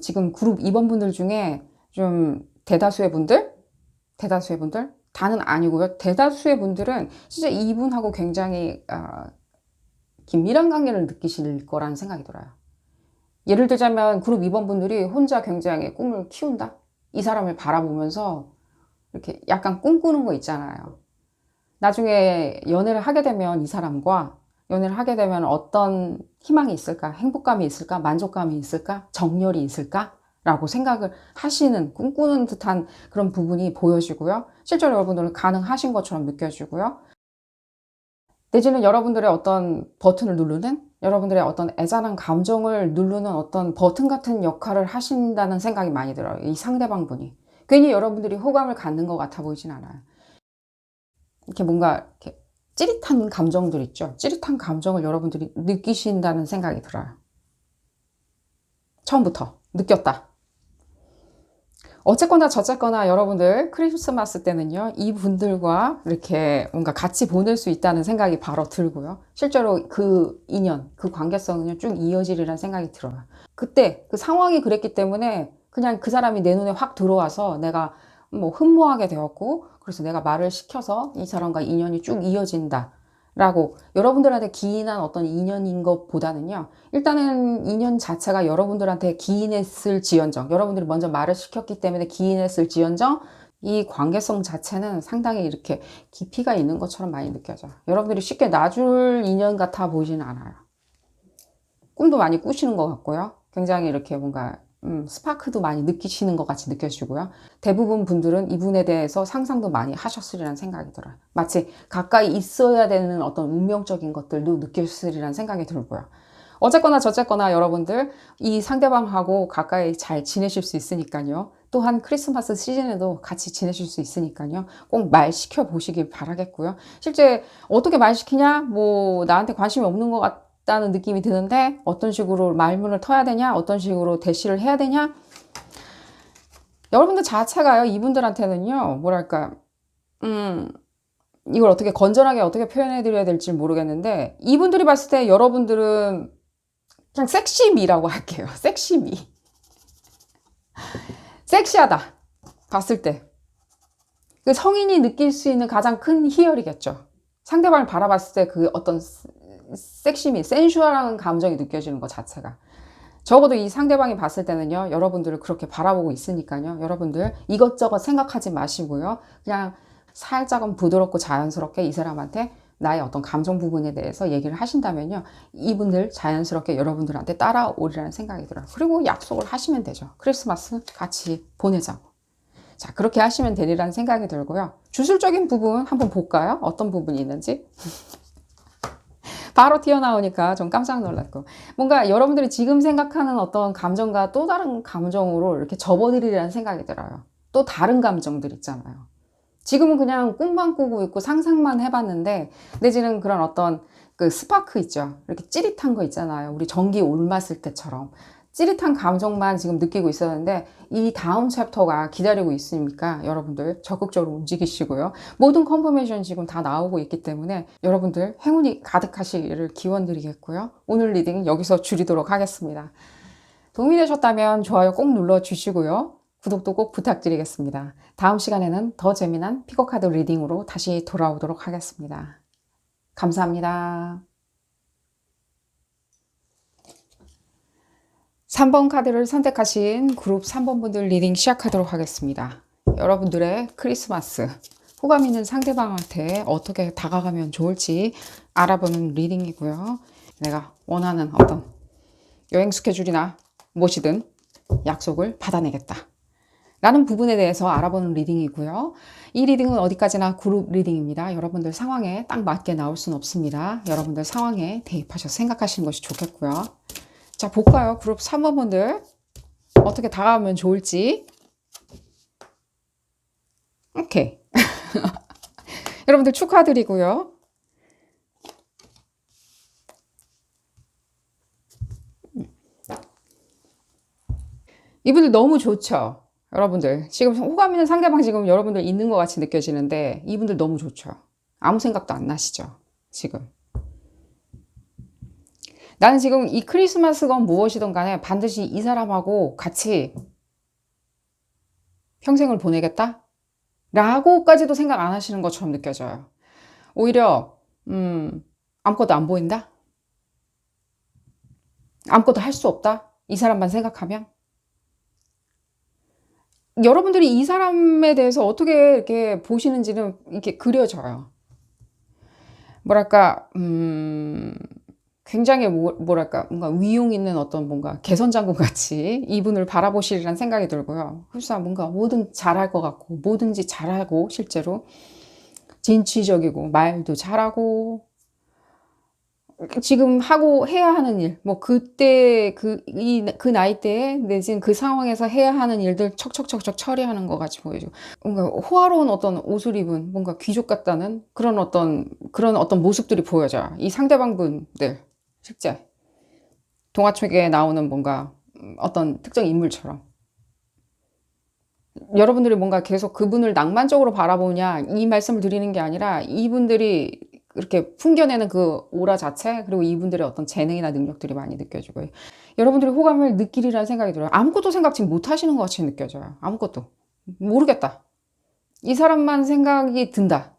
지금 그룹 2번 분들 중에 좀 대다수의 분들? 대다수의 분들? 다는 아니고요. 대다수의 분들은 진짜 이분하고 굉장히 긴밀한 관계를 느끼실 거라는 생각이 들어요. 예를 들자면 그룹 2번 분들이 혼자 굉장히 꿈을 키운다? 이 사람을 바라보면서 이렇게 약간 꿈꾸는 거 있잖아요. 나중에 연애를 하게 되면 이 사람과 연애를 하게 되면 어떤 희망이 있을까? 행복감이 있을까? 만족감이 있을까? 정열이 있을까? 라고 생각을 하시는, 꿈꾸는 듯한 그런 부분이 보여지고요. 실제로 여러분들은 가능하신 것처럼 느껴지고요. 내지는 여러분들의 어떤 버튼을 누르는, 여러분들의 어떤 애잔한 감정을 누르는 어떤 버튼 같은 역할을 하신다는 생각이 많이 들어요. 이 상대방 분이. 괜히 여러분들이 호감을 갖는 것 같아 보이진 않아요. 이렇게 뭔가 이렇게 찌릿한 감정들 있죠. 찌릿한 감정을 여러분들이 느끼신다는 생각이 들어요. 처음부터 느꼈다. 어쨌거나 저쨌거나 여러분들 크리스마스 때는요, 이분들과 이렇게 뭔가 같이 보낼 수 있다는 생각이 바로 들고요. 실제로 그 인연, 그 관계성은 쭉 이어지리라는 생각이 들어요. 그때 그 상황이 그랬기 때문에 그냥 그 사람이 내 눈에 확 들어와서 내가 뭐 흠모하게 되었고, 그래서 내가 말을 시켜서 이 사람과 인연이 쭉 이어진다. 라고 여러분들한테 기인한 어떤 인연인 것보다는요, 일단은 인연 자체가 여러분들한테 기인했을 지연정, 여러분들이 먼저 말을 시켰기 때문에 기인했을 지연정, 이 관계성 자체는 상당히 이렇게 깊이가 있는 것처럼 많이 느껴져요. 여러분들이 쉽게 놔줄 인연 같아 보이지는 않아요. 꿈도 많이 꾸시는 것 같고요. 굉장히 이렇게 뭔가 스파크도 많이 느끼시는 것 같이 느껴지고요. 대부분 분들은 이분에 대해서 상상도 많이 하셨으리라는 생각이 들어요. 마치 가까이 있어야 되는 어떤 운명적인 것들도 느꼈으리라는 생각이 들고요. 어쨌거나 저쨌거나 여러분들 이 상대방하고 가까이 잘 지내실 수 있으니까요. 또한 크리스마스 시즌에도 같이 지내실 수 있으니까요. 꼭 말 시켜보시길 바라겠고요. 실제 어떻게 말 시키냐? 뭐 나한테 관심이 없는 것 같다는 느낌이 드는데 어떤 식으로 말문을 터야 되냐? 어떤 식으로 대시를 해야 되냐? 여러분들 자체가요. 이분들한테는요. 뭐랄까 이걸 어떻게 건전하게 어떻게 표현해 드려야 될지 모르겠는데 이분들이 봤을 때 여러분들은 그냥 섹시미라고 할게요. 섹시미. 섹시하다. 봤을 때. 그 성인이 느낄 수 있는 가장 큰 희열이겠죠. 상대방을 바라봤을 때 그 어떤 섹시미, 센슈얼한 감정이 느껴지는 것 자체가. 적어도 이 상대방이 봤을 때는요, 여러분들을 그렇게 바라보고 있으니까요. 여러분들 이것저것 생각하지 마시고요. 그냥 살짝은 부드럽고 자연스럽게 이 사람한테 나의 어떤 감정 부분에 대해서 얘기를 하신다면요. 이분들 자연스럽게 여러분들한테 따라오리라는 생각이 들어요. 그리고 약속을 하시면 되죠. 크리스마스 같이 보내자고. 자, 그렇게 하시면 되리라는 생각이 들고요. 주술적인 부분 한번 볼까요? 어떤 부분이 있는지. 바로 튀어나오니까 좀 깜짝 놀랐고. 뭔가 여러분들이 지금 생각하는 어떤 감정과 또 다른 감정으로 이렇게 접어들이라는 생각이 들어요. 또 다른 감정들 있잖아요. 지금은 그냥 꿈만 꾸고 있고 상상만 해봤는데, 내지는 그런 어떤 그 스파크 있죠. 이렇게 찌릿한 거 있잖아요. 우리 전기 올맞을 때처럼. 찌릿한 감정만 지금 느끼고 있었는데 이 다음 챕터가 기다리고 있으니까 여러분들 적극적으로 움직이시고요. 모든 컨퍼메이션 지금 다 나오고 있기 때문에 여러분들 행운이 가득하시기를 기원드리겠고요. 오늘 리딩 여기서 줄이도록 하겠습니다. 도움이 되셨다면 좋아요 꼭 눌러주시고요. 구독도 꼭 부탁드리겠습니다. 다음 시간에는 더 재미난 피거카드 리딩으로 다시 돌아오도록 하겠습니다. 감사합니다. 3번 카드를 선택하신 그룹 3번 분들 리딩 시작하도록 하겠습니다. 여러분들의 크리스마스, 호감 있는 상대방한테 어떻게 다가가면 좋을지 알아보는 리딩이고요. 내가 원하는 어떤 여행 스케줄이나 무엇이든 약속을 받아내겠다. 라는 부분에 대해서 알아보는 리딩이고요. 이 리딩은 어디까지나 그룹 리딩입니다. 여러분들 상황에 딱 맞게 나올 수는 없습니다. 여러분들 상황에 대입하셔서 생각하시는 것이 좋겠고요. 자, 볼까요? 그룹 3번분들 어떻게 다가오면 좋을지. 오케이. 여러분들 축하드리고요. 이분들 너무 좋죠? 여러분들 지금 호감 있는 상대방 지금 여러분들 있는 것 같이 느껴지는데 이분들 너무 좋죠? 아무 생각도 안 나시죠? 지금. 나는 지금 이 크리스마스건 무엇이든 간에 반드시 이 사람하고 같이 평생을 보내겠다? 라고까지도 생각 안 하시는 것처럼 느껴져요. 오히려 아무것도 안 보인다? 아무것도 할 수 없다? 이 사람만 생각하면? 여러분들이 이 사람에 대해서 어떻게 이렇게 보시는지는 이렇게 그려져요. 뭐랄까, 굉장히 뭐랄까, 뭔가 위용 있는 어떤 뭔가 개선장군 같이 이분을 바라보시리란 생각이 들고요. 흡사 뭔가 뭐든 잘할 것 같고, 뭐든지 잘하고, 실제로. 진취적이고, 말도 잘하고, 지금 하고 해야 하는 일, 뭐 그때 그 나이대에 내지는 그 상황에서 해야 하는 일들 척척척척 처리하는 것 같이 보여지고 뭔가 호화로운 어떤 옷을 입은 뭔가 귀족 같다는 그런 어떤 모습들이 보여져요. 이 상대방 분들 실제 동화책에 나오는 뭔가 어떤 특정 인물처럼 여러분들이 뭔가 계속 그분을 낭만적으로 바라보냐 이 말씀을 드리는 게 아니라 이분들이 이렇게 풍겨내는 그 오라 자체 그리고 이분들의 어떤 재능이나 능력들이 많이 느껴지고요. 여러분들이 호감을 느끼리라는 생각이 들어요. 아무것도 생각 지금 못 하시는 것 같이 느껴져요. 아무것도. 모르겠다. 이 사람만 생각이 든다.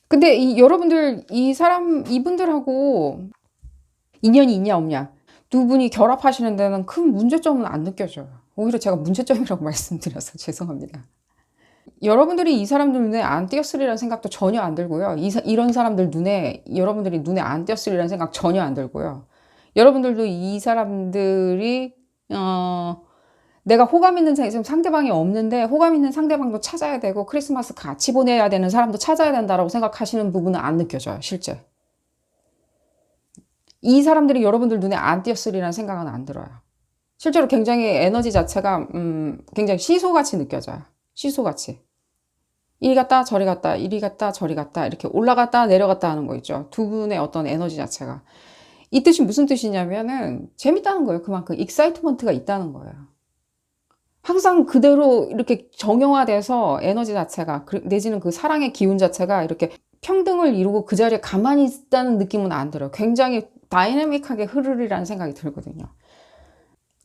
근데 여러분들 이분들하고 인연이 있냐 없냐 두 분이 결합하시는 데는 큰 문제점은 안 느껴져요. 오히려 제가 문제점이라고 말씀드려서 죄송합니다. 여러분들이 이 사람들 눈에 안 띄었으리라는 생각도 전혀 안 들고요. 이런 사람들 눈에 여러분들이 눈에 안 띄었으리라는 생각 전혀 안 들고요. 여러분들도 이 사람들이 내가 호감 있는 지금 상대방이 없는데 호감 있는 상대방도 찾아야 되고 크리스마스 같이 보내야 되는 사람도 찾아야 된다라고 생각하시는 부분은 안 느껴져요. 실제. 이 사람들이 여러분들 눈에 안 띄었으리라는 생각은 안 들어요. 실제로 굉장히 에너지 자체가 굉장히 시소같이 느껴져요. 시소같이. 이리 갔다 저리 갔다 이리 갔다 저리 갔다 이렇게 올라갔다 내려갔다 하는 거 있죠. 두 분의 어떤 에너지 자체가. 이 뜻이 무슨 뜻이냐면은 재밌다는 거예요. 그만큼 익사이트먼트가 있다는 거예요. 항상 그대로 이렇게 정형화돼서 에너지 자체가 내지는 그 사랑의 기운 자체가 이렇게 평등을 이루고 그 자리에 가만히 있다는 느낌은 안 들어요. 굉장히 다이내믹하게 흐르리라는 생각이 들거든요.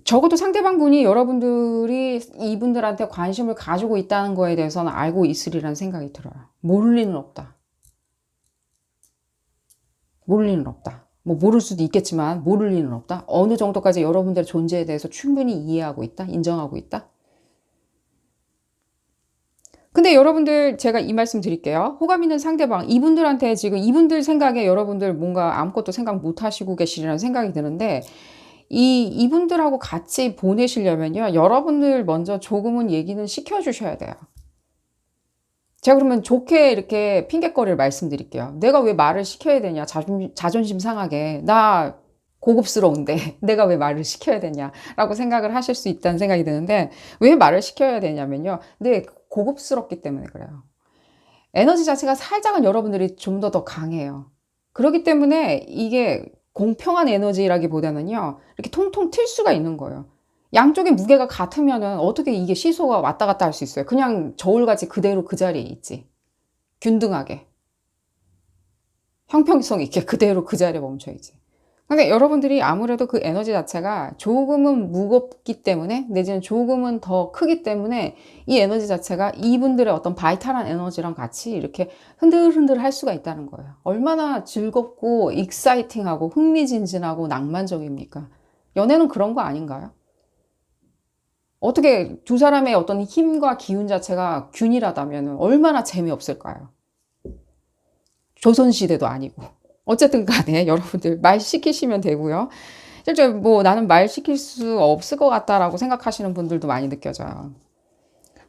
적어도 상대방 분이 여러분들이 이분들한테 관심을 가지고 있다는 거에 대해서는 알고 있으리라는 생각이 들어요. 모를 리는 없다. 모를 리는 없다. 뭐 모를 수도 있겠지만 모를 리는 없다. 어느 정도까지 여러분들의 존재에 대해서 충분히 이해하고 있다. 인정하고 있다. 근데 여러분들 제가 이 말씀 드릴게요. 호감 있는 상대방 이분들한테 지금 이분들 생각에 여러분들 뭔가 아무것도 생각 못 하시고 계시리라는 생각이 드는데 이분들하고 같이 보내시려면요. 여러분들 먼저 조금은 얘기는 시켜주셔야 돼요. 제가 그러면 좋게 이렇게 핑곗거리를 말씀드릴게요. 내가 왜 말을 시켜야 되냐. 자존심 상하게. 나 고급스러운데 내가 왜 말을 시켜야 되냐라고 생각을 하실 수 있다는 생각이 드는데 왜 말을 시켜야 되냐면요. 네, 고급스럽기 때문에 그래요. 에너지 자체가 살짝은 여러분들이 좀 더 강해요. 그렇기 때문에 이게 공평한 에너지라기보다는요. 이렇게 통통 튈 수가 있는 거예요. 양쪽의 무게가 같으면은 어떻게 이게 시소가 왔다 갔다 할 수 있어요. 그냥 저울같이 그대로 그 자리에 있지. 균등하게. 형평성 있게 그대로 그 자리에 멈춰 있지. 근데 여러분들이 아무래도 그 에너지 자체가 조금은 무겁기 때문에 내지는 조금은 더 크기 때문에 이 에너지 자체가 이분들의 어떤 바이탈한 에너지랑 같이 이렇게 흔들흔들 할 수가 있다는 거예요. 얼마나 즐겁고 익사이팅하고 흥미진진하고 낭만적입니까? 연애는 그런 거 아닌가요? 어떻게 두 사람의 어떤 힘과 기운 자체가 균일하다면 얼마나 재미없을까요? 조선시대도 아니고. 어쨌든 간에 여러분들 말 시키시면 되고요. 실제 뭐 나는 말 시킬 수 없을 것 같다라고 생각하시는 분들도 많이 느껴져요.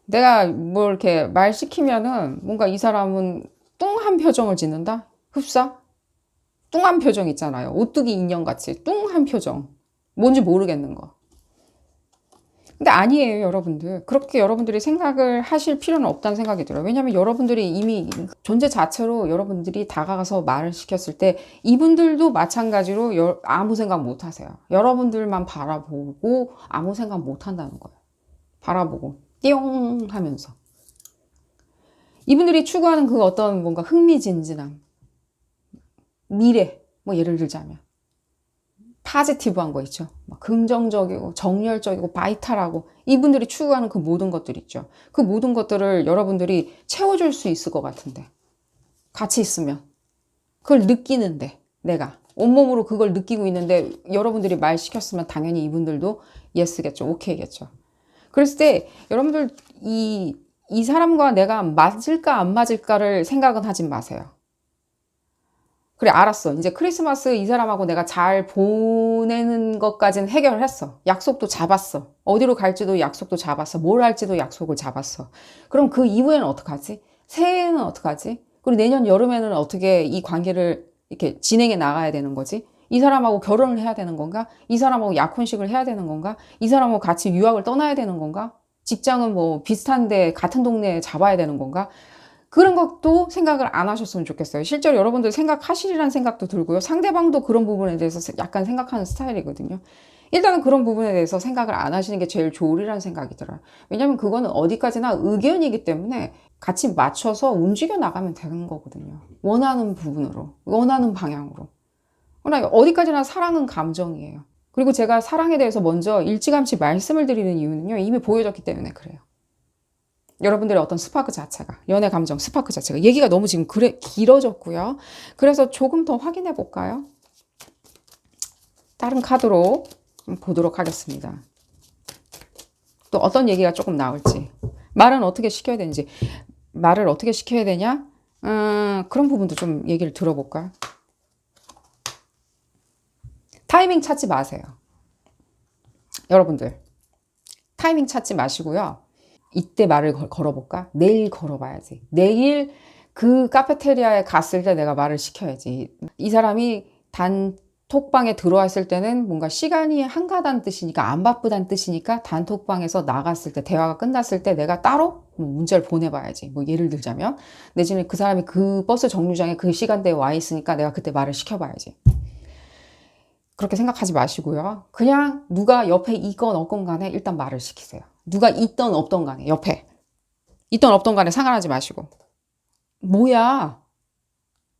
내가 뭐 이렇게 말 시키면은 뭔가 이 사람은 뚱한 표정을 짓는다? 흡사? 뚱한 표정 있잖아요. 오뚜기 인형같이 뚱한 표정. 뭔지 모르겠는 거. 근데 아니에요, 여러분들. 그렇게 여러분들이 생각을 하실 필요는 없다는 생각이 들어요. 왜냐하면 여러분들이 이미 존재 자체로 여러분들이 다가가서 말을 시켰을 때 이분들도 마찬가지로 아무 생각 못 하세요. 여러분들만 바라보고 아무 생각 못 한다는 거예요. 바라보고 띠용 하면서. 이분들이 추구하는 그 어떤 뭔가 흥미진진함, 미래, 뭐 예를 들자면 파지티브한 거 있죠. 막 긍정적이고 정열적이고 바이탈하고 이분들이 추구하는 그 모든 것들 있죠. 그 모든 것들을 여러분들이 채워줄 수 있을 것 같은데 같이 있으면 그걸 느끼는데 내가 온몸으로 그걸 느끼고 있는데 여러분들이 말 시켰으면 당연히 이분들도 예스겠죠. 오케이겠죠. 그랬을 때 여러분들 이 사람과 내가 맞을까 안 맞을까를 생각은 하지 마세요. 그래, 알았어. 이제 크리스마스 이 사람하고 내가 잘 보내는 것까지는 해결을 했어. 약속도 잡았어. 어디로 갈지도 약속도 잡았어. 뭘 할지도 약속을 잡았어. 그럼 그 이후에는 어떡하지? 새해에는 어떡하지? 그리고 내년 여름에는 어떻게 이 관계를 이렇게 진행해 나가야 되는 거지? 이 사람하고 결혼을 해야 되는 건가? 이 사람하고 약혼식을 해야 되는 건가? 이 사람하고 같이 유학을 떠나야 되는 건가? 직장은 뭐 비슷한데 같은 동네에 잡아야 되는 건가? 그런 것도 생각을 안 하셨으면 좋겠어요. 실제로 여러분들 생각하시리라는 생각도 들고요. 상대방도 그런 부분에 대해서 약간 생각하는 스타일이거든요. 일단은 그런 부분에 대해서 생각을 안 하시는 게 제일 좋으리라는 생각이 들어요. 왜냐하면 그거는 어디까지나 의견이기 때문에 같이 맞춰서 움직여 나가면 되는 거거든요. 원하는 부분으로, 원하는 방향으로. 그러나 어디까지나 사랑은 감정이에요. 그리고 제가 사랑에 대해서 먼저 일찌감치 말씀을 드리는 이유는요. 이미 보여졌기 때문에 그래요. 여러분들의 어떤 스파크 자체가, 연애 감정 스파크 자체가. 얘기가 너무 지금 길어졌고요. 그래서 조금 더 확인해 볼까요? 다른 카드로 보도록 하겠습니다. 또 어떤 얘기가 조금 나올지. 말은 어떻게 시켜야 되는지. 말을 어떻게 시켜야 되냐? 그런 부분도 좀 얘기를 들어볼까요? 타이밍 찾지 마세요. 여러분들. 타이밍 찾지 마시고요. 이때 말을 걸어볼까? 내일 걸어봐야지. 내일 그 카페테리아에 갔을 때 내가 말을 시켜야지. 이 사람이 단톡방에 들어왔을 때는 뭔가 시간이 한가다는 뜻이니까, 안 바쁘다는 뜻이니까 단톡방에서 나갔을 때, 대화가 끝났을 때 내가 따로 문자를 보내봐야지. 뭐 예를 들자면 내지는 그 사람이 그 버스 정류장에 그 시간대에 와 있으니까 내가 그때 말을 시켜봐야지. 그렇게 생각하지 마시고요. 그냥 누가 옆에 있건 없건 간에 일단 말을 시키세요. 누가 있던 없던 간에, 옆에 있던 없던 간에 상관하지 마시고, 뭐야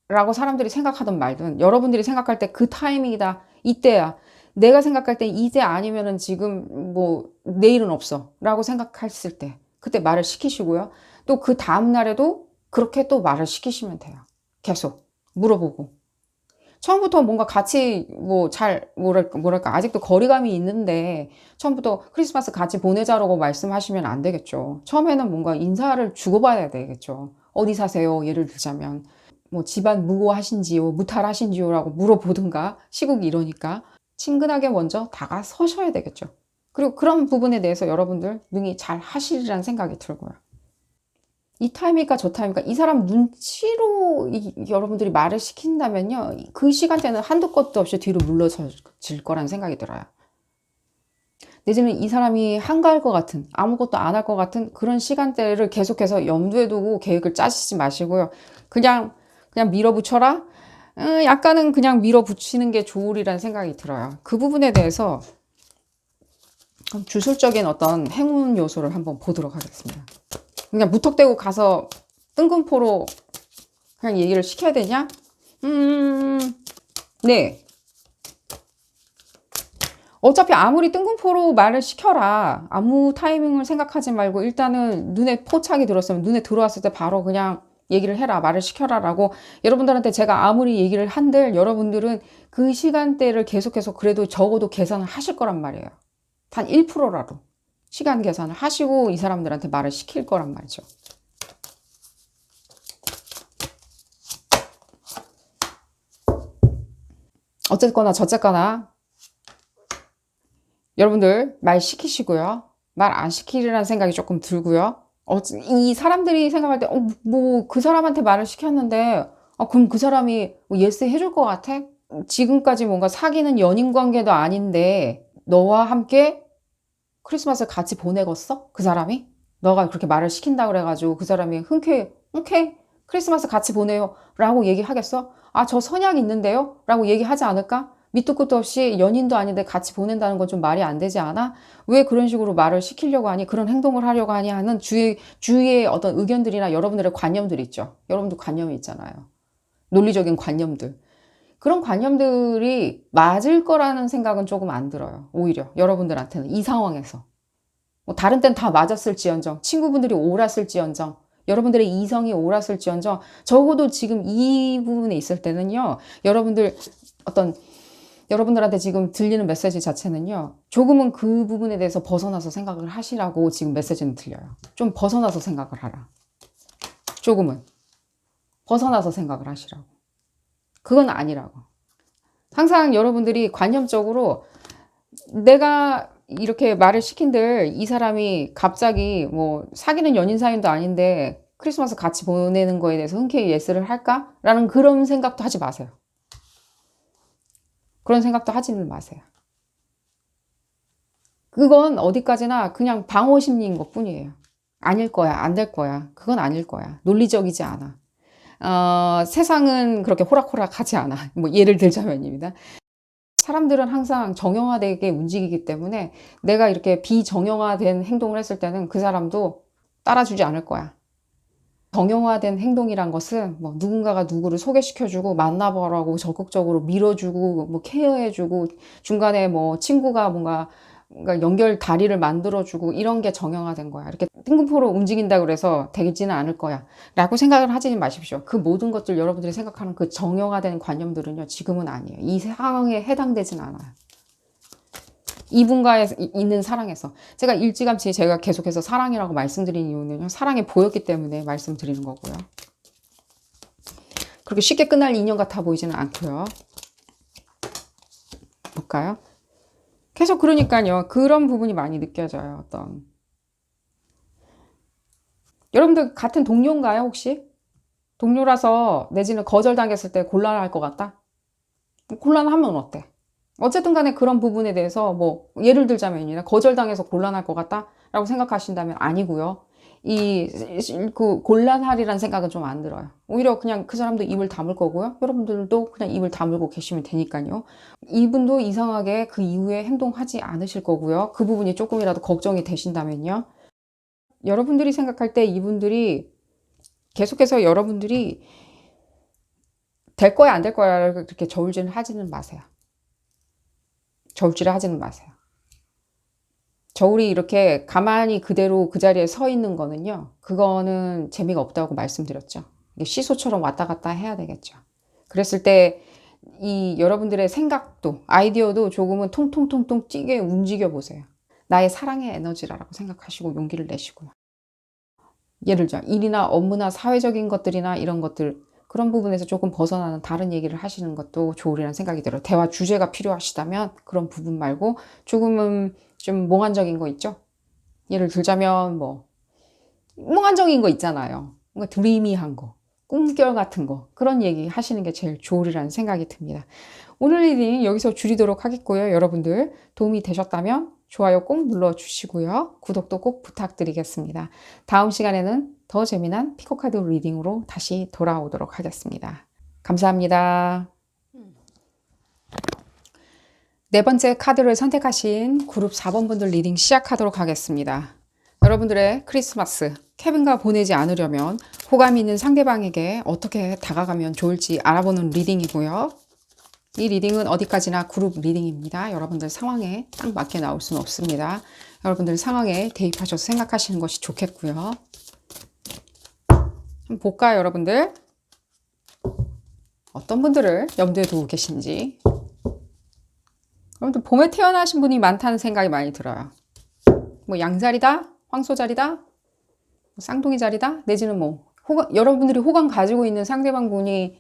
라고 사람들이 생각하던 말든 여러분들이 생각할 때 그 타이밍이다, 이때야, 내가 생각할 때 이제 아니면은 지금 뭐 내일은 없어 라고 생각했을 때 그때 말을 시키시고요. 또 그 다음날에도 그렇게 또 말을 시키시면 돼요. 계속 물어보고. 처음부터 뭔가 같이 뭐 잘 뭐랄까 아직도 거리감이 있는데 처음부터 크리스마스 같이 보내자라고 말씀하시면 안 되겠죠. 처음에는 뭔가 인사를 주고받아야 되겠죠. 어디 사세요? 예를 들자면 뭐 집안 무고하신지요, 무탈하신지요라고 물어보든가. 시국이 이러니까 친근하게 먼저 다가서셔야 되겠죠. 그리고 그런 부분에 대해서 여러분들 능히 잘 하시리라는 생각이 들고요. 이 타임일까 저 타임일까, 이 사람 눈치로 여러분들이 말을 시킨다면요, 그 시간대는 한도 끝도 없이 뒤로 물러질 거라는 생각이 들어요. 내지는 이 사람이 한가할 것 같은, 아무것도 안 할 것 같은 그런 시간대를 계속해서 염두에 두고 계획을 짜시지 마시고요. 그냥 밀어붙여라? 약간은 그냥 밀어붙이는 게 좋으리라는 생각이 들어요. 그 부분에 대해서 주술적인 어떤 행운 요소를 한번 보도록 하겠습니다. 그냥 무턱대고 가서 뜬금포로 그냥 얘기를 시켜야 되냐? 네. 어차피 아무리 뜬금포로 말을 시켜라, 아무 타이밍을 생각하지 말고 일단은 눈에 포착이 들었으면 눈에 들어왔을 때 바로 그냥 얘기를 해라, 말을 시켜라 라고 여러분들한테 제가 아무리 얘기를 한들 여러분들은 그 시간대를 계속해서 그래도 적어도 계산을 하실 거란 말이에요. 단 1%라도 시간 계산을 하시고 이 사람들한테 말을 시킬 거란 말이죠. 어쨌거나 저쨌거나 여러분들 말 시키시고요. 말 안 시키리라는 생각이 조금 들고요. 이 사람들이 생각할 때 뭐 그 사람한테 말을 시켰는데 그럼 그 사람이 뭐 예스 해줄 것 같아? 지금까지 뭔가 사귀는 연인 관계도 아닌데 너와 함께 크리스마스를 같이 보내겠어? 그 사람이? 너가 그렇게 말을 시킨다 그래가지고 그 사람이 흔쾌히 오케이 크리스마스 같이 보내요 라고 얘기하겠어? 저 선약이 있는데요? 라고 얘기하지 않을까? 밑도 끝도 없이 연인도 아닌데 같이 보낸다는 건 좀 말이 안 되지 않아? 왜 그런 식으로 말을 시키려고 하니? 그런 행동을 하려고 하니? 하는 주위의 어떤 의견들이나 여러분들의 관념들이 있죠. 여러분도 관념이 있잖아요. 논리적인 관념들. 그런 관념들이 맞을 거라는 생각은 조금 안 들어요. 오히려 여러분들한테는 이 상황에서. 뭐 다른 땐 다 맞았을지언정, 친구분들이 옳았을지언정, 여러분들의 이성이 옳았을지언정, 적어도 지금 이 부분에 있을 때는요, 여러분들한테 지금 들리는 메시지 자체는요, 조금은 그 부분에 대해서 벗어나서 생각을 하시라고 지금 메시지는 들려요. 좀 벗어나서 생각을 하라. 조금은. 벗어나서 생각을 하시라고. 그건 아니라고. 항상 여러분들이 관념적으로 내가 이렇게 말을 시킨들 이 사람이 갑자기 뭐 사귀는 연인 사이도 아닌데 크리스마스 같이 보내는 거에 대해서 흔쾌히 예스를 할까? 라는 그런 생각도 하지 마세요. 그런 생각도 하지는 마세요. 그건 어디까지나 그냥 방어 심리인 것 뿐이에요. 아닐 거야, 안 될 거야. 그건 아닐 거야. 논리적이지 않아. 세상은 그렇게 호락호락하지 않아. 뭐 예를 들자면입니다. 사람들은 항상 정형화되게 움직이기 때문에 내가 이렇게 비정형화된 행동을 했을 때는 그 사람도 따라주지 않을 거야. 정형화된 행동이란 것은 뭐 누군가가 누구를 소개시켜주고 만나보라고 적극적으로 밀어주고 뭐 케어해주고 중간에 뭐 친구가 뭔가 연결 다리를 만들어주고 이런 게 정형화된 거야. 이렇게 뜬금포로 움직인다 그래서 되지는 않을 거야 라고 생각을 하지 마십시오. 그 모든 것들 여러분들이 생각하는 그 정형화된 관념들은요, 지금은 아니에요. 이 상황에 해당되진 않아요. 이분과의 있는 사랑에서 제가 일찌감치 제가 계속해서 사랑이라고 말씀드리는 이유는요, 사랑이 보였기 때문에 말씀드리는 거고요. 그렇게 쉽게 끝날 인연 같아 보이지는 않고요. 볼까요? 계속 그러니까요, 그런 부분이 많이 느껴져요. 여러분들 같은 동료인가요, 혹시? 동료라서 내지는 거절당했을 때 곤란할 것 같다? 곤란하면 어때? 어쨌든 간에 그런 부분에 대해서 뭐 예를 들자면이나 거절당해서 곤란할 것 같다 라고 생각하신다면 아니고요. 그 곤란하리란 생각은 좀 안 들어요. 오히려 그냥 그 사람도 입을 다물 거고요. 여러분들도 그냥 입을 다물고 계시면 되니까요. 이분도 이상하게 그 이후에 행동하지 않으실 거고요. 그 부분이 조금이라도 걱정이 되신다면요. 여러분들이 생각할 때 이분들이 계속해서 여러분들이 될 거야 안 될 거야 그렇게 저울질을 하지는 마세요. 저울질을 하지는 마세요. 저울이 이렇게 가만히 그대로 그 자리에 서 있는 거는요, 그거는 재미가 없다고 말씀드렸죠. 시소처럼 왔다 갔다 해야 되겠죠. 그랬을 때 이 여러분들의 생각도 아이디어도 조금은 통통통통 뛰게 움직여 보세요. 나의 사랑의 에너지라고 생각하시고 용기를 내시고요. 예를 들어 일이나 업무나 사회적인 것들이나 이런 것들, 그런 부분에서 조금 벗어나는 다른 얘기를 하시는 것도 좋으리라는 생각이 들어요. 대화 주제가 필요하시다면 그런 부분 말고 조금은 좀 몽환적인 거 있죠? 예를 들자면 뭐 몽환적인 거 있잖아요. 뭔가 드리미한 거, 꿈결 같은 거, 그런 얘기 하시는 게 제일 좋으리라는 생각이 듭니다. 오늘 리딩 여기서 줄이도록 하겠고요. 여러분들 도움이 되셨다면 좋아요 꼭 눌러주시고요. 구독도 꼭 부탁드리겠습니다. 다음 시간에는 더 재미난 피코카드 리딩으로 다시 돌아오도록 하겠습니다. 감사합니다. 네 번째 카드를 선택하신 그룹 4번 분들 리딩 시작하도록 하겠습니다. 여러분들의 크리스마스 케빈과 보내지 않으려면 호감 있는 상대방에게 어떻게 다가가면 좋을지 알아보는 리딩이고요. 이 리딩은 어디까지나 그룹 리딩입니다. 여러분들 상황에 딱 맞게 나올 수는 없습니다. 여러분들 상황에 대입하셔서 생각하시는 것이 좋겠고요. 한번 볼까요, 여러분들? 어떤 분들을 염두에 두고 계신지. 여러분들 봄에 태어나신 분이 많다는 생각이 많이 들어요. 뭐 양자리다, 황소자리다, 쌍둥이 자리다, 내지는 뭐 여러분들이 호감 가지고 있는 상대방 분이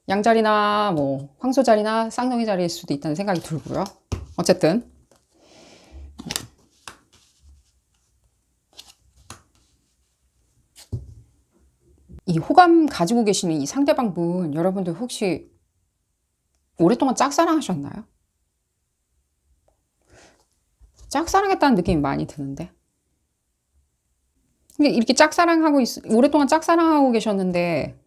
양자리나 뭐 황소자리나 쌍둥이 자리일 수도 있다는 생각이 들고요. 어쨌든 이 호감 가지고 계시는 이 상대방 분, 여러분들 혹시 오랫동안 짝사랑하셨나요? 짝사랑했다는 느낌이 많이 드는데, 이렇게 오랫동안 짝사랑하고 계셨는데,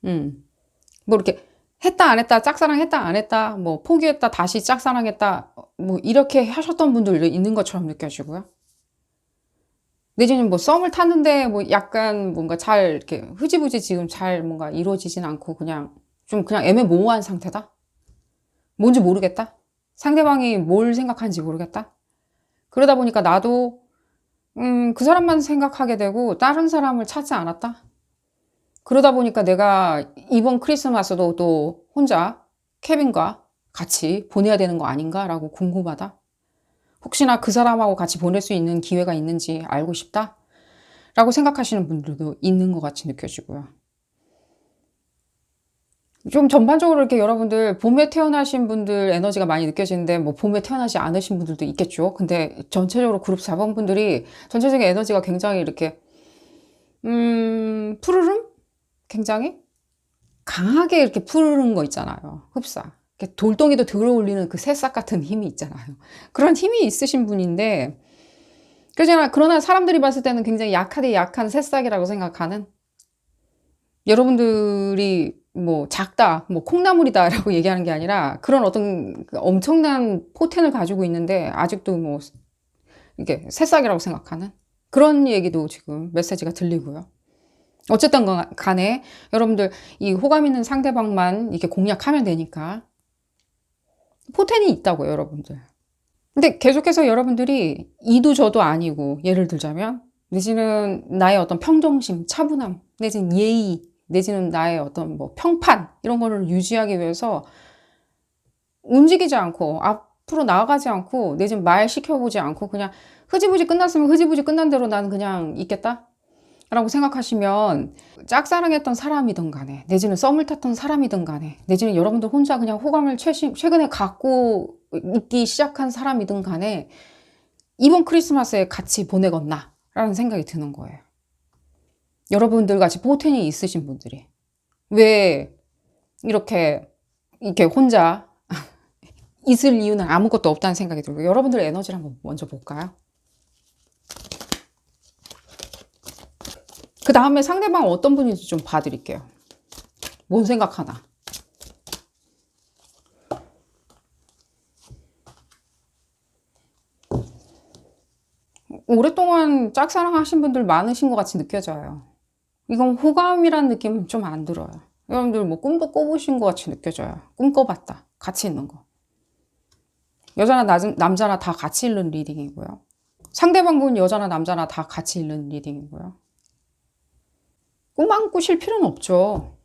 뭐 이렇게 했다 안 했다, 짝사랑했다 안 했다, 뭐 포기했다 다시 짝사랑했다, 뭐 이렇게 하셨던 분들도 있는 것처럼 느껴지고요. 내지는 뭐 썸을 탔는데 뭐 약간 뭔가 잘 이렇게 흐지부지 지금 잘 뭔가 이루어지진 않고 그냥 좀 그냥 애매모호한 상태다. 뭔지 모르겠다. 상대방이 뭘 생각하는지 모르겠다. 그러다 보니까 나도 그 사람만 생각하게 되고 다른 사람을 찾지 않았다. 그러다 보니까 내가 이번 크리스마스도 또 혼자 케빈과 같이 보내야 되는 거 아닌가라고 궁금하다. 혹시나 그 사람하고 같이 보낼 수 있는 기회가 있는지 알고 싶다. 라고 생각하시는 분들도 있는 것 같이 느껴지고요. 좀 전반적으로 이렇게 여러분들 봄에 태어나신 분들 에너지가 많이 느껴지는데 뭐 봄에 태어나지 않으신 분들도 있겠죠. 근데 전체적으로 그룹 4번 분들이 전체적인 에너지가 굉장히 이렇게 푸르름? 굉장히 강하게 이렇게 푸르는 거 있잖아요. 흡사. 이렇게 돌덩이도 들어올리는 그 새싹 같은 힘이 있잖아요. 그런 힘이 있으신 분인데 그러나 사람들이 봤을 때는 굉장히 약하디 약한 새싹이라고 생각하는 여러분들이 뭐 작다, 뭐 콩나물이다라고 얘기하는 게 아니라 그런 어떤 엄청난 포텐을 가지고 있는데 아직도 뭐 이게 새싹이라고 생각하는 그런 얘기도 지금 메시지가 들리고요. 어쨌든 간에 여러분들 이 호감 있는 상대방만 이렇게 공략하면 되니까 포텐이 있다고요, 여러분들. 근데 계속해서 여러분들이 이도 저도 아니고 예를 들자면 내지는 나의 어떤 평정심, 차분함, 내지는 예의, 내지는 나의 어떤 뭐 평판 이런 거를 유지하기 위해서 움직이지 않고 앞으로 나아가지 않고 내지는 말 시켜보지 않고 그냥 흐지부지 끝났으면 흐지부지 끝난 대로 나는 그냥 있겠다? 라고 생각하시면 짝사랑했던 사람이든 간에 내지는 썸을 탔던 사람이든 간에 내지는 여러분들 혼자 그냥 호감을 최근에 갖고 있기 시작한 사람이든 간에 이번 크리스마스에 같이 보내겠나 라는 생각이 드는 거예요. 여러분들 같이 포텐이 있으신 분들이 왜 이렇게 혼자 있을 이유는 아무것도 없다는 생각이 들고 여러분들의 에너지를 한번 먼저 볼까요? 그 다음에 상대방 어떤 분인지 좀 봐드릴게요. 뭔 생각하나? 오랫동안 짝사랑 하신 분들 많으신 것 같이 느껴져요. 이건 호감이란 느낌은 좀 안 들어요. 여러분들 뭐 꿈도 꿔보신 것 같이 느껴져요. 꿈 꿔봤다. 같이 있는 거. 여자나 남자나 다 같이 읽는 리딩이고요. 상대방분 여자나 남자나 다 같이 읽는 리딩이고요. 꿈만 꾸실 필요는 없죠.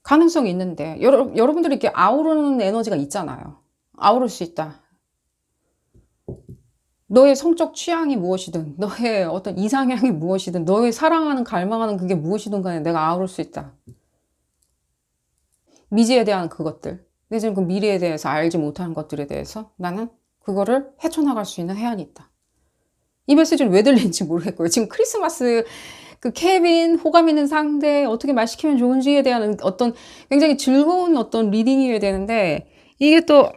가능성이 있는데 여러분들이 이렇게 아우르는 에너지가 있잖아요. 아우를 수 있다. 너의 성적 취향이 무엇이든 너의 어떤 이상향이 무엇이든 너의 사랑하는 갈망하는 그게 무엇이든 간에 내가 아우를 수 있다. 미지에 대한 그것들 내지는 그 미래에 대해서 알지 못하는 것들에 대해서 나는 그거를 헤쳐나갈 수 있는 해안이 있다. 이 메시지를 왜 들리는지 모르겠고요. 지금 크리스마스 그 케빈 호감 있는 상대 어떻게 말 시키면 좋은지에 대한 어떤 굉장히 즐거운 어떤 리딩이어야 되는데 이게 또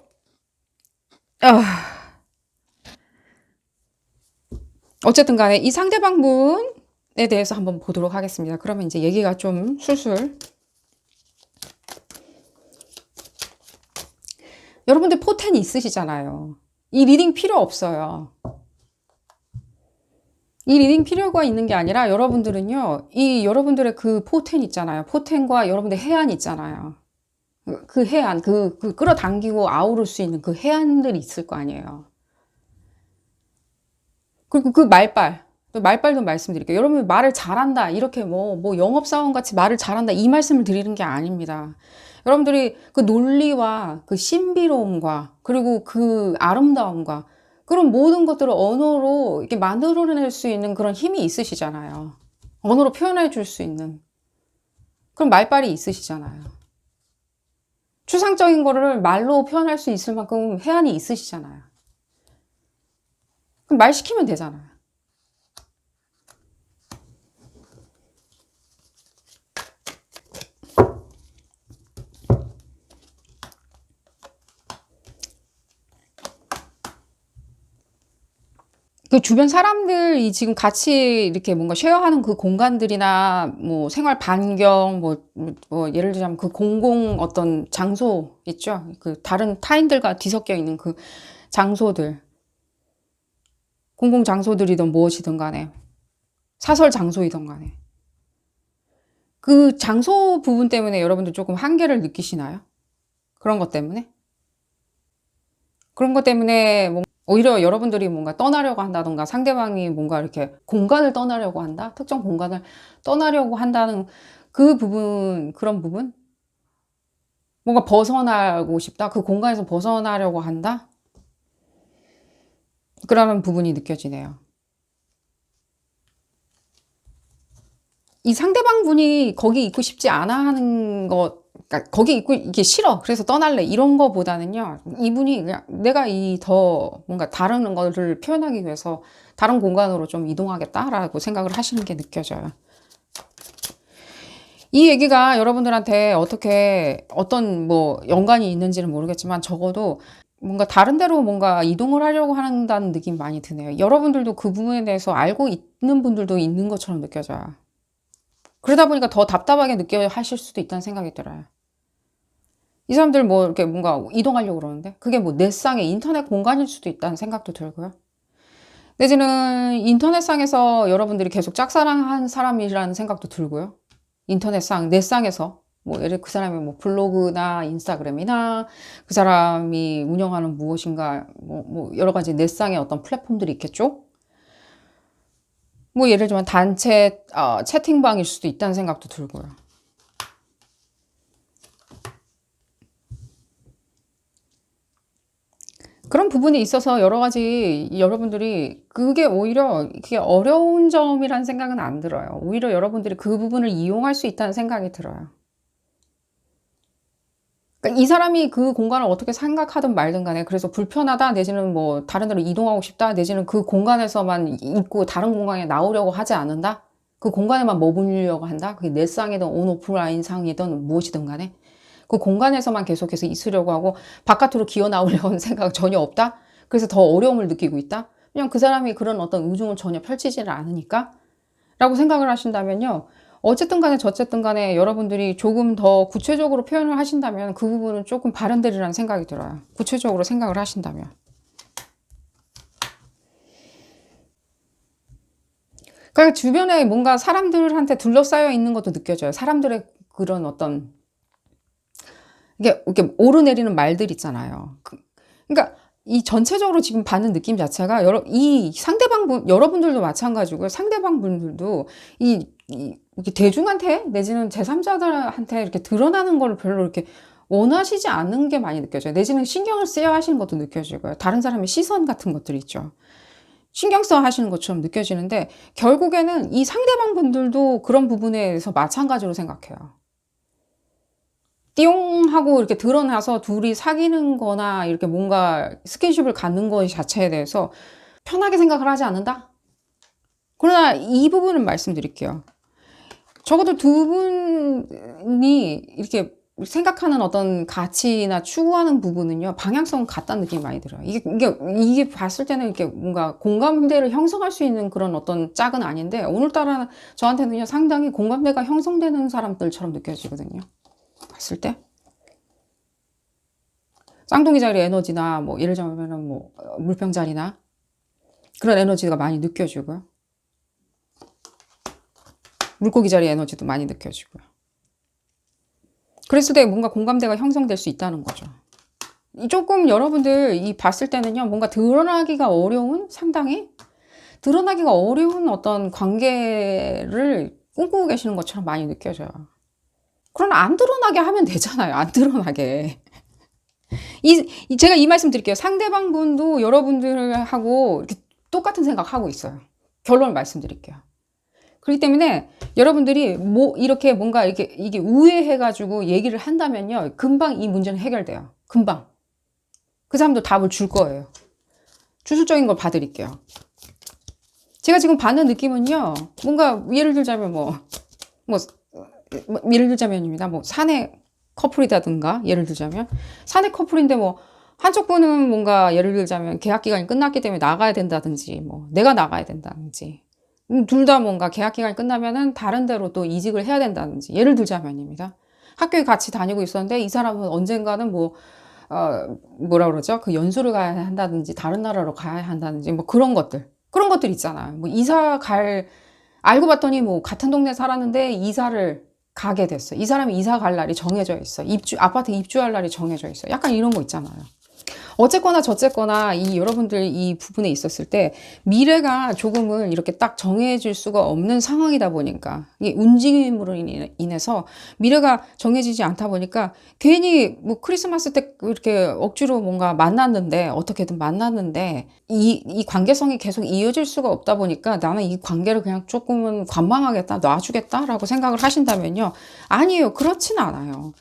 어쨌든 간에 이 상대방 분에 대해서 한번 보도록 하겠습니다. 그러면 이제 얘기가 좀 술술 여러분들 포텐이 있으시잖아요. 이 리딩 필요 없어요. 이 리딩 필요가 있는 게 아니라 여러분들은요. 이 여러분들의 그 포텐 있잖아요. 포텐과 여러분들의 해안 있잖아요. 그 해안, 그 끌어당기고 아우를 수 있는 그 해안들이 있을 거 아니에요. 그리고 그 말빨도 말씀드릴게요. 여러분 말을 잘한다. 이렇게 뭐 영업사원 같이 말을 잘한다. 이 말씀을 드리는 게 아닙니다. 여러분들이 그 논리와 그 신비로움과 그리고 그 아름다움과 그런 모든 것들을 언어로 이렇게 만들어낼 수 있는 그런 힘이 있으시잖아요. 언어로 표현해 줄 수 있는. 그런 말빨이 있으시잖아요. 추상적인 거를 말로 표현할 수 있을 만큼 해안이 있으시잖아요. 그럼 말 시키면 되잖아요. 그 주변 사람들이 지금 같이 이렇게 뭔가 쉐어하는 그 공간들이나 뭐 생활 반경 뭐 예를 들자면 그 공공 어떤 장소 있죠? 그 다른 타인들과 뒤섞여 있는 그 장소들 공공 장소들이든 무엇이든 간에 사설 장소이든 간에 그 장소 부분 때문에 여러분들 조금 한계를 느끼시나요? 그런 것 때문에? 그런 것 때문에 오히려 여러분들이 뭔가 떠나려고 한다던가 상대방이 뭔가 이렇게 공간을 떠나려고 한다? 특정 공간을 떠나려고 한다는 그 부분, 그런 부분? 뭔가 벗어나고 싶다? 그 공간에서 벗어나려고 한다? 그러는 부분이 느껴지네요. 이 상대방 분이 거기 있고 싶지 않아 하는 것, 그러니까 거기 있고 이게 싫어. 그래서 떠날래. 이런 거보다는요. 이분이 그냥 내가 이 더 뭔가 다른 거를 표현하기 위해서 다른 공간으로 좀 이동하겠다라고 생각을 하시는 게 느껴져요. 이 얘기가 여러분들한테 어떻게 어떤 뭐 연관이 있는지는 모르겠지만 적어도 뭔가 다른 데로 뭔가 이동을 하려고 한다는 느낌이 많이 드네요. 여러분들도 그 부분에 대해서 알고 있는 분들도 있는 것처럼 느껴져요. 그러다 보니까 더 답답하게 느껴 하실 수도 있다는 생각이 들어요. 이 사람들 뭐 이렇게 뭔가 이동하려고 그러는데 그게 뭐 넷상의 인터넷 공간일 수도 있다는 생각도 들고요. 내지는 인터넷상에서 여러분들이 계속 짝사랑한 사람이라는 생각도 들고요. 인터넷상, 넷상에서 뭐 예를 그 사람의 뭐 블로그나 인스타그램이나 그 사람이 운영하는 무엇인가 뭐 여러 가지 넷상의 어떤 플랫폼들이 있겠죠. 뭐 예를 들면 단체 채팅방일 수도 있다는 생각도 들고요. 그런 부분에 있어서 여러 가지 여러분들이 그게 오히려 그게 어려운 점이라는 생각은 안 들어요. 오히려 여러분들이 그 부분을 이용할 수 있다는 생각이 들어요. 그러니까 이 사람이 그 공간을 어떻게 생각하든 말든 간에 그래서 불편하다 내지는 뭐 다른 데로 이동하고 싶다 내지는 그 공간에서만 있고 다른 공간에 나오려고 하지 않는다. 그 공간에만 머무르려고 한다. 그게 넷상이든 온오프라인 상이든 무엇이든 간에 그 공간에서만 계속해서 있으려고 하고 바깥으로 기어 나오려는 생각 전혀 없다. 그래서 더 어려움을 느끼고 있다. 그냥 그 사람이 그런 어떤 의중을 전혀 펼치지를 않으니까 라고 생각을 하신다면요. 어쨌든 간에 저쨌든 간에 여러분들이 조금 더 구체적으로 표현을 하신다면 그 부분은 조금 발현되리라는 생각이 들어요. 구체적으로 생각을 하신다면. 그러니까 주변에 뭔가 사람들한테 둘러싸여 있는 것도 느껴져요. 사람들의 그런 어떤 이게 오르내리는 말들 있잖아요. 그러니까 이 전체적으로 지금 받는 느낌 자체가 이 상대방 여러분들도 마찬가지고요. 상대방 분들도 이렇게 대중한테 내지는 제3자들한테 이렇게 드러나는 걸 별로 이렇게 원하시지 않는 게 많이 느껴져요. 내지는 신경을 쓰여 하시는 것도 느껴지고요. 다른 사람의 시선 같은 것들 있죠. 신경 써 하시는 것처럼 느껴지는데 결국에는 이 상대방 분들도 그런 부분에 대해서 마찬가지로 생각해요. 띠용 하고 이렇게 드러나서 둘이 사귀는 거나 이렇게 뭔가 스킨십을 갖는 것 자체에 대해서 편하게 생각을 하지 않는다? 그러나 이 부분은 말씀드릴게요. 적어도 두 분이 이렇게 생각하는 어떤 가치나 추구하는 부분은요, 방향성은 같다는 느낌이 많이 들어요. 이게 봤을 때는 이렇게 뭔가 공감대를 형성할 수 있는 그런 어떤 짝은 아닌데, 오늘따라 저한테는요, 상당히 공감대가 형성되는 사람들처럼 느껴지거든요. 봤을 때. 쌍둥이 자리 에너지나 뭐 예를 들면 뭐 물병 자리나 그런 에너지가 많이 느껴지고요. 물고기 자리 에너지도 많이 느껴지고요. 그랬을 때 뭔가 공감대가 형성될 수 있다는 거죠. 조금 여러분들 이 봤을 때는요, 뭔가 드러나기가 어려운 상당히 드러나기가 어려운 어떤 관계를 꿈꾸고 계시는 것처럼 많이 느껴져요. 그러나 안 드러나게 하면 되잖아요. 안 드러나게. 제가 이 말씀 드릴게요. 상대방 분도 여러분들하고 이렇게 똑같은 생각하고 있어요. 결론을 말씀드릴게요. 그렇기 때문에 여러분들이 뭐 이렇게 뭔가 이게 우회해가지고 얘기를 한다면요. 금방 이 문제는 해결돼요. 금방. 그 사람도 답을 줄 거예요. 주술적인 걸 봐드릴게요. 제가 지금 받는 느낌은요. 뭔가 예를 들자면 예를 들자면입니다. 뭐 사내 커플이라든가 예를 들자면 사내 커플인데 뭐 한쪽 분은 뭔가 예를 들자면 계약 기간이 끝났기 때문에 나가야 된다든지 뭐 내가 나가야 된다든지 둘 다 뭔가 계약 기간이 끝나면은 다른 데로 또 이직을 해야 된다든지 예를 들자면입니다. 학교에 같이 다니고 있었는데 이 사람은 언젠가는 뭐라 그러죠? 그 연수를 가야 한다든지 다른 나라로 가야 한다든지 뭐 그런 것들 있잖아요. 뭐 이사 갈 알고 봤더니 뭐 같은 동네 살았는데 이사를 가게 됐어. 이 사람이 이사 갈 날이 정해져 있어. 아파트 입주할 날이 정해져 있어. 약간 이런 거 있잖아요. 어쨌거나 저쨌거나 이 여러분들 이 부분에 있었을 때 미래가 조금은 이렇게 딱 정해질 수가 없는 상황이다 보니까 이 움직임으로 인해서 미래가 정해지지 않다 보니까 괜히 뭐 크리스마스 때 이렇게 억지로 뭔가 만났는데 어떻게든 만났는데 이 관계성이 계속 이어질 수가 없다 보니까 나는 이 관계를 그냥 조금은 관망하겠다, 놔주겠다라고 생각을 하신다면요. 아니에요. 그렇진 않아요.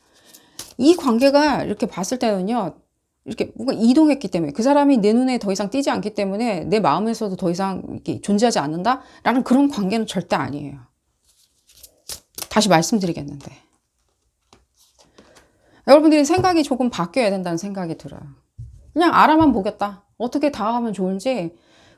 이 관계가 이렇게 봤을 때는요. 이렇게 뭔가 이동했기 때문에 그 사람이 내 눈에 더 이상 띄지 않기 때문에 내 마음에서도 더 이상 이렇게 존재하지 않는다라는 그런 관계는 절대 아니에요. 다시 말씀드리겠는데 여러분들이 생각이 조금 바뀌어야 된다는 생각이 들어요. 그냥 알아만 보겠다. 어떻게 다가가면 좋은지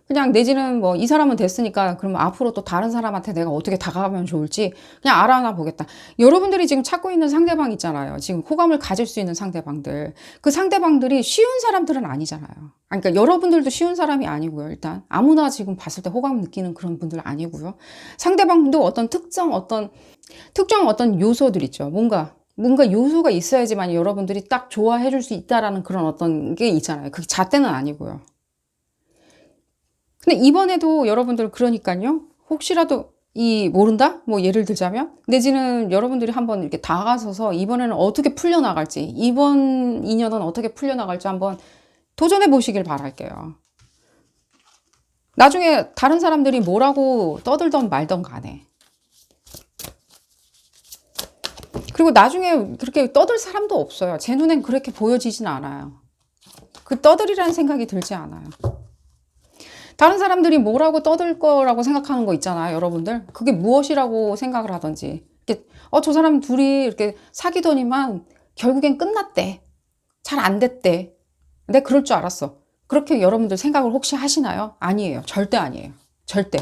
그냥 내지는 뭐 이 사람은 됐으니까 그러면 앞으로 또 다른 사람한테 내가 어떻게 다가가면 좋을지 그냥 알아나 보겠다. 여러분들이 지금 찾고 있는 상대방 있잖아요. 지금 호감을 가질 수 있는 상대방들. 그 상대방들이 쉬운 사람들은 아니잖아요. 그러니까 여러분들도 쉬운 사람이 아니고요. 일단 아무나 지금 봤을 때 호감 느끼는 그런 분들 아니고요. 상대방도 어떤 특정 어떤 요소들 있죠. 뭔가 요소가 있어야지만 여러분들이 딱 좋아해 줄 수 있다라는 그런 어떤 게 있잖아요. 그게 잣대는 아니고요. 근데 이번에도 여러분들 그러니까요. 혹시라도 모른다? 뭐 예를 들자면 내지는 여러분들이 한번 이렇게 다가서서 이번에는 어떻게 풀려나갈지 이번 인연은 어떻게 풀려나갈지 한번 도전해 보시길 바랄게요. 나중에 다른 사람들이 뭐라고 떠들던 말던 간에 그리고 나중에 그렇게 떠들 사람도 없어요. 제 눈엔 그렇게 보여지진 않아요. 그 떠들이라는 생각이 들지 않아요. 다른 사람들이 뭐라고 떠들 거라고 생각하는 거 있잖아요, 여러분들. 그게 무엇이라고 생각을 하던지. 이렇게, 저 사람 둘이 이렇게 사귀더니만 결국엔 끝났대. 잘 안 됐대. 내가 그럴 줄 알았어. 그렇게 여러분들 생각을 혹시 하시나요? 아니에요. 절대 아니에요. 절대.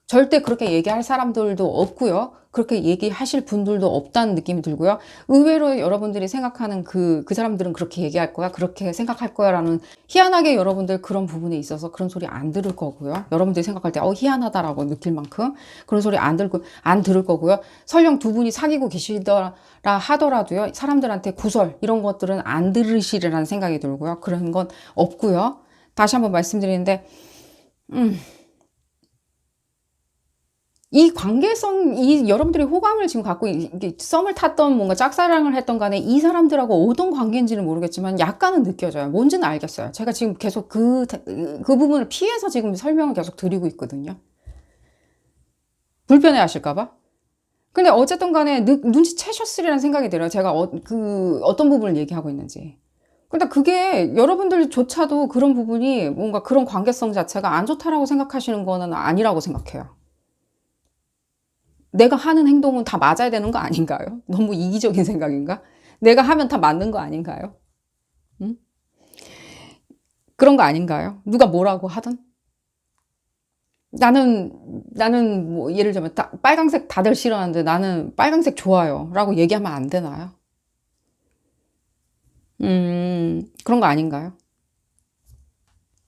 절대 그렇게 얘기할 사람들도 없고요. 그렇게 얘기하실 분들도 없다는 느낌이 들고요. 의외로 여러분들이 생각하는 그 사람들은 그렇게 얘기할 거야. 그렇게 생각할 거야. 라는 희한하게 여러분들 그런 부분에 있어서 그런 소리 안 들을 거고요. 여러분들이 생각할 때 희한하다라고 느낄 만큼 그런 소리 안 들을 거고요. 설령 두 분이 사귀고 계시더라 하더라도요. 사람들한테 구설 이런 것들은 안 들으시리라는 생각이 들고요. 그런 건 없고요. 다시 한번 말씀드리는데 이 관계성, 여러분들이 호감을 지금 갖고, 이게 썸을 탔던 뭔가 짝사랑을 했던 간에 이 사람들하고 어떤 관계인지는 모르겠지만 약간은 느껴져요. 뭔지는 알겠어요. 제가 지금 계속 그 부분을 피해서 지금 설명을 계속 드리고 있거든요. 불편해 하실까봐? 근데 어쨌든 간에 눈치채셨으리라는 생각이 들어요. 제가 어떤 부분을 얘기하고 있는지. 근데 그게 여러분들조차도 그런 부분이 뭔가 그런 관계성 자체가 안 좋다라고 생각하시는 거는 아니라고 생각해요. 내가 하는 행동은 다 맞아야 되는 거 아닌가요? 너무 이기적인 생각인가? 내가 하면 다 맞는 거 아닌가요? 응? 그런 거 아닌가요? 누가 뭐라고 하든? 나는 뭐 예를 들면 빨강색 다들 싫어하는데 나는 빨강색 좋아요. 라고 얘기하면 안 되나요? 그런 거 아닌가요?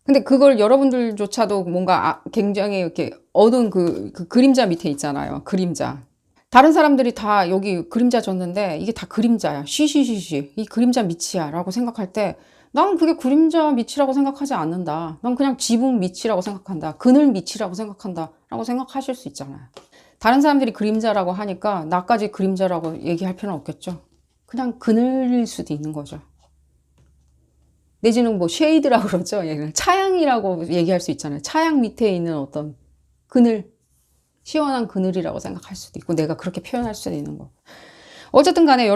근데 그걸 여러분들조차도 뭔가 굉장히 이렇게 어두운 그 그림자 밑에 있잖아요. 그림자. 다른 사람들이 다 여기 그림자 줬는데 이게 다 그림자야. 쉬쉬쉬쉬. 이 그림자 밑이야. 라고 생각할 때 나는 그게 그림자 밑이라고 생각하지 않는다. 난 그냥 지붕 밑이라고 생각한다. 그늘 밑이라고 생각한다. 라고 생각하실 수 있잖아요. 다른 사람들이 그림자라고 하니까 나까지 그림자라고 얘기할 필요는 없겠죠. 그냥 그늘일 수도 있는 거죠. 내지는 뭐 쉐이드라고 그러죠. 차양이라고 얘기할 수 있잖아요. 차양 밑에 있는 어떤 그늘. 시원한 그늘이라고 생각할 수도 있고 내가 그렇게 표현할 수도 있는 거. 어쨌든 간에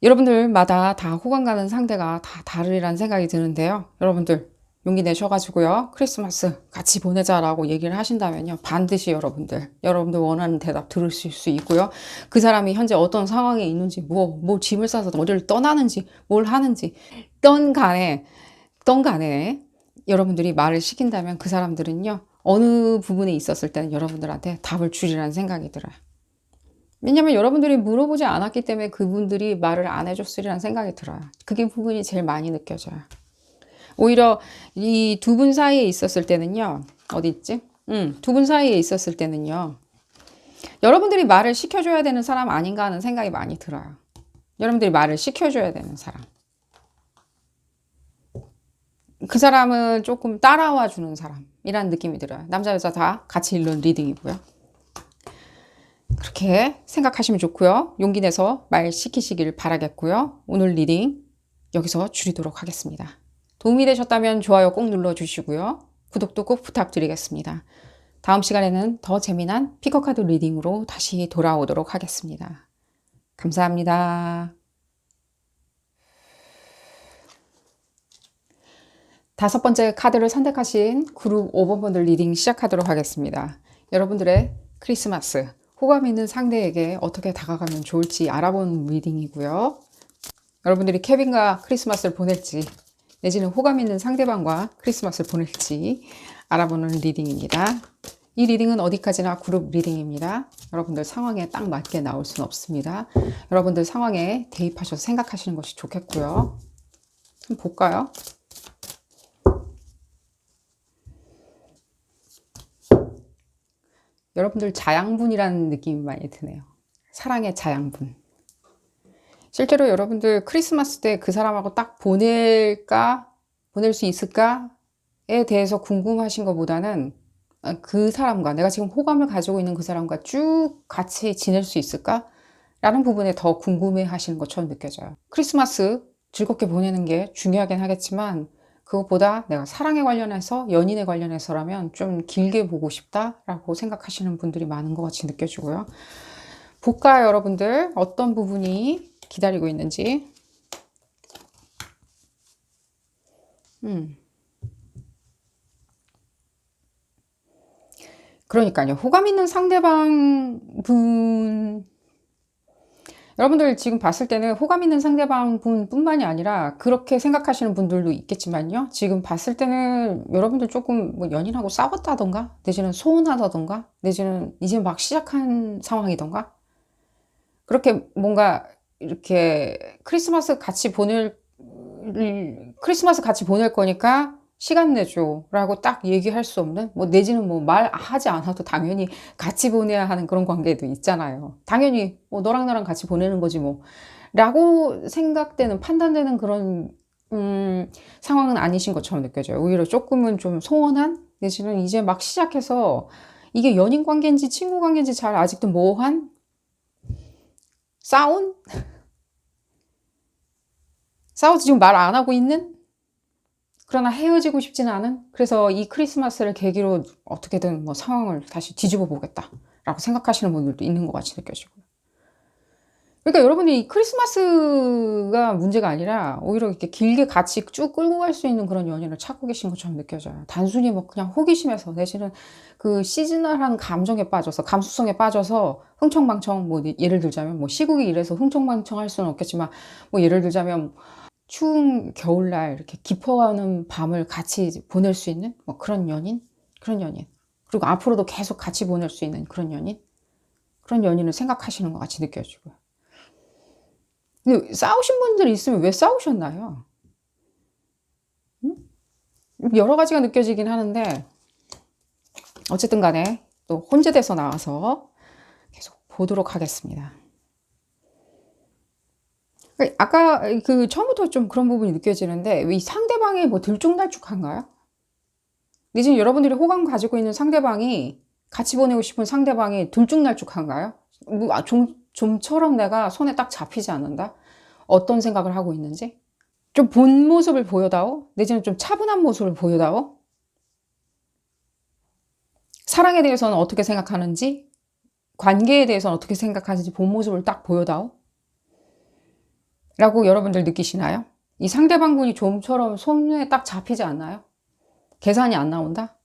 여러분들마다 다 호감 가는 상대가 다 다르리라는 생각이 드는데요. 여러분들 용기 내셔가지고요. 크리스마스 같이 보내자라고 얘기를 하신다면요. 반드시 여러분들 원하는 대답 들으실 수 있고요. 그 사람이 현재 어떤 상황에 있는지 뭐 짐을 싸서 어디를 떠나는지 뭘 하는지 떤 간에 여러분들이 말을 시킨다면 그 사람들은요. 어느 부분에 있었을 때는 여러분들한테 답을 주리라는 생각이 들어요. 왜냐면 여러분들이 물어보지 않았기 때문에 그분들이 말을 안 해줬으리라는 생각이 들어요. 그게 부분이 제일 많이 느껴져요. 오히려 이 두 분 사이에 있었을 때는요. 어디 있지? 두 분 사이에 있었을 때는요. 여러분들이 말을 시켜줘야 되는 사람 아닌가 하는 생각이 많이 들어요. 여러분들이 말을 시켜줘야 되는 사람. 그 사람은 조금 따라와 주는 사람이라는 느낌이 들어요. 남자 여자 다 같이 읽는 리딩이고요. 그렇게 생각하시면 좋고요. 용기 내서 말 시키시길 바라겠고요. 오늘 리딩 여기서 줄이도록 하겠습니다. 도움이 되셨다면 좋아요 꼭 눌러주시고요. 구독도 꼭 부탁드리겠습니다. 다음 시간에는 더 재미난 피커카드 리딩으로 다시 돌아오도록 하겠습니다. 감사합니다. 5번째 카드를 선택하신 그룹 5번 분들 리딩 시작하도록 하겠습니다. 여러분들의 크리스마스, 호감 있는 상대에게 어떻게 다가가면 좋을지 알아보는 리딩이고요. 여러분들이 케빈과 크리스마스를 보낼지 내지는 호감 있는 상대방과 크리스마스를 보낼지 알아보는 리딩입니다. 이 리딩은 어디까지나 그룹 리딩입니다. 여러분들 상황에 딱 맞게 나올 수는 없습니다. 여러분들 상황에 대입하셔서 생각하시는 것이 좋겠고요. 한번 볼까요? 여러분들 자양분이라는 느낌이 많이 드네요. 사랑의 자양분. 실제로 여러분들 크리스마스 때 그 사람하고 딱 보낼까? 보낼 수 있을까?에 대해서 궁금하신 것보다는 그 사람과, 내가 지금 호감을 가지고 있는 그 사람과 쭉 같이 지낼 수 있을까? 라는 부분에 더 궁금해 하시는 것처럼 느껴져요. 크리스마스 즐겁게 보내는 게 중요하긴 하겠지만 그것보다 내가 사랑에 관련해서, 연인에 관련해서라면 좀 길게 보고 싶다라고 생각하시는 분들이 많은 것 같이 느껴지고요. 볼까요, 여러분들? 어떤 부분이 기다리고 있는지. 그러니까요. 호감 있는 상대방 분, 여러분들 지금 봤을 때는 호감 있는 상대방 분뿐만이 아니라 그렇게 생각하시는 분들도 있겠지만요. 지금 봤을 때는 여러분들 조금 뭐 연인하고 싸웠다던가, 내지는 소원하다던가, 내지는 이제 막 시작한 상황이던가, 그렇게 뭔가 이렇게 크리스마스 같이 보낼 거니까 시간 내줘 라고 딱 얘기할 수 없는, 뭐 내지는 뭐 말하지 않아도 당연히 같이 보내야 하는 그런 관계도 있잖아요. 당연히 뭐 너랑 나랑 같이 보내는 거지 뭐 라고 생각되는, 판단되는 그런 상황은 아니신 것처럼 느껴져요. 오히려 조금은 좀 소원한, 내지는 이제 막 시작해서 이게 연인 관계인지 친구 관계인지 잘 아직도 모호한, 싸워서 지금 말 안 하고 있는, 그러나 헤어지고 싶지는 않은, 그래서 이 크리스마스를 계기로 어떻게든 뭐 상황을 다시 뒤집어 보겠다라고 생각하시는 분들도 있는 것 같이 느껴지고요. 그러니까 여러분이 이 크리스마스가 문제가 아니라 오히려 이렇게 길게 같이 쭉 끌고 갈 수 있는 그런 연인을 찾고 계신 것처럼 느껴져요. 단순히 뭐 그냥 호기심에서, 내지는 그 시즈널한 감정에 빠져서, 감수성에 빠져서 흥청망청, 뭐 예를 들자면 뭐 시국이 이래서 흥청망청 할 수는 없겠지만, 뭐 예를 들자면 추운 겨울날 이렇게 깊어가는 밤을 같이 보낼 수 있는 뭐 그런 연인? 그런 연인. 그리고 앞으로도 계속 같이 보낼 수 있는 그런 연인? 그런 연인을 생각하시는 것 같이 느껴지고요. 근데 싸우신 분들이 있으면 왜 싸우셨나요? 여러 가지가 느껴지긴 하는데 어쨌든 간에 또 혼재돼서 나와서 계속 보도록 하겠습니다. 아까 그 처음부터 좀 그런 부분이 느껴지는데 이 상대방이 뭐 들쭉날쭉한가요? 내지는 여러분들이 호감 가지고 있는 상대방이, 같이 보내고 싶은 상대방이 들쭉날쭉한가요? 뭐 좀처럼 내가 손에 딱 잡히지 않는다? 어떤 생각을 하고 있는지? 좀 본 모습을 보여다오? 내지는 좀 차분한 모습을 보여다오? 사랑에 대해서는 어떻게 생각하는지? 관계에 대해서는 어떻게 생각하는지 본 모습을 딱 보여다오? 라고 여러분들 느끼시나요? 이 상대방분이 좀처럼 손에 딱 잡히지 않나요? 계산이 안 나온다?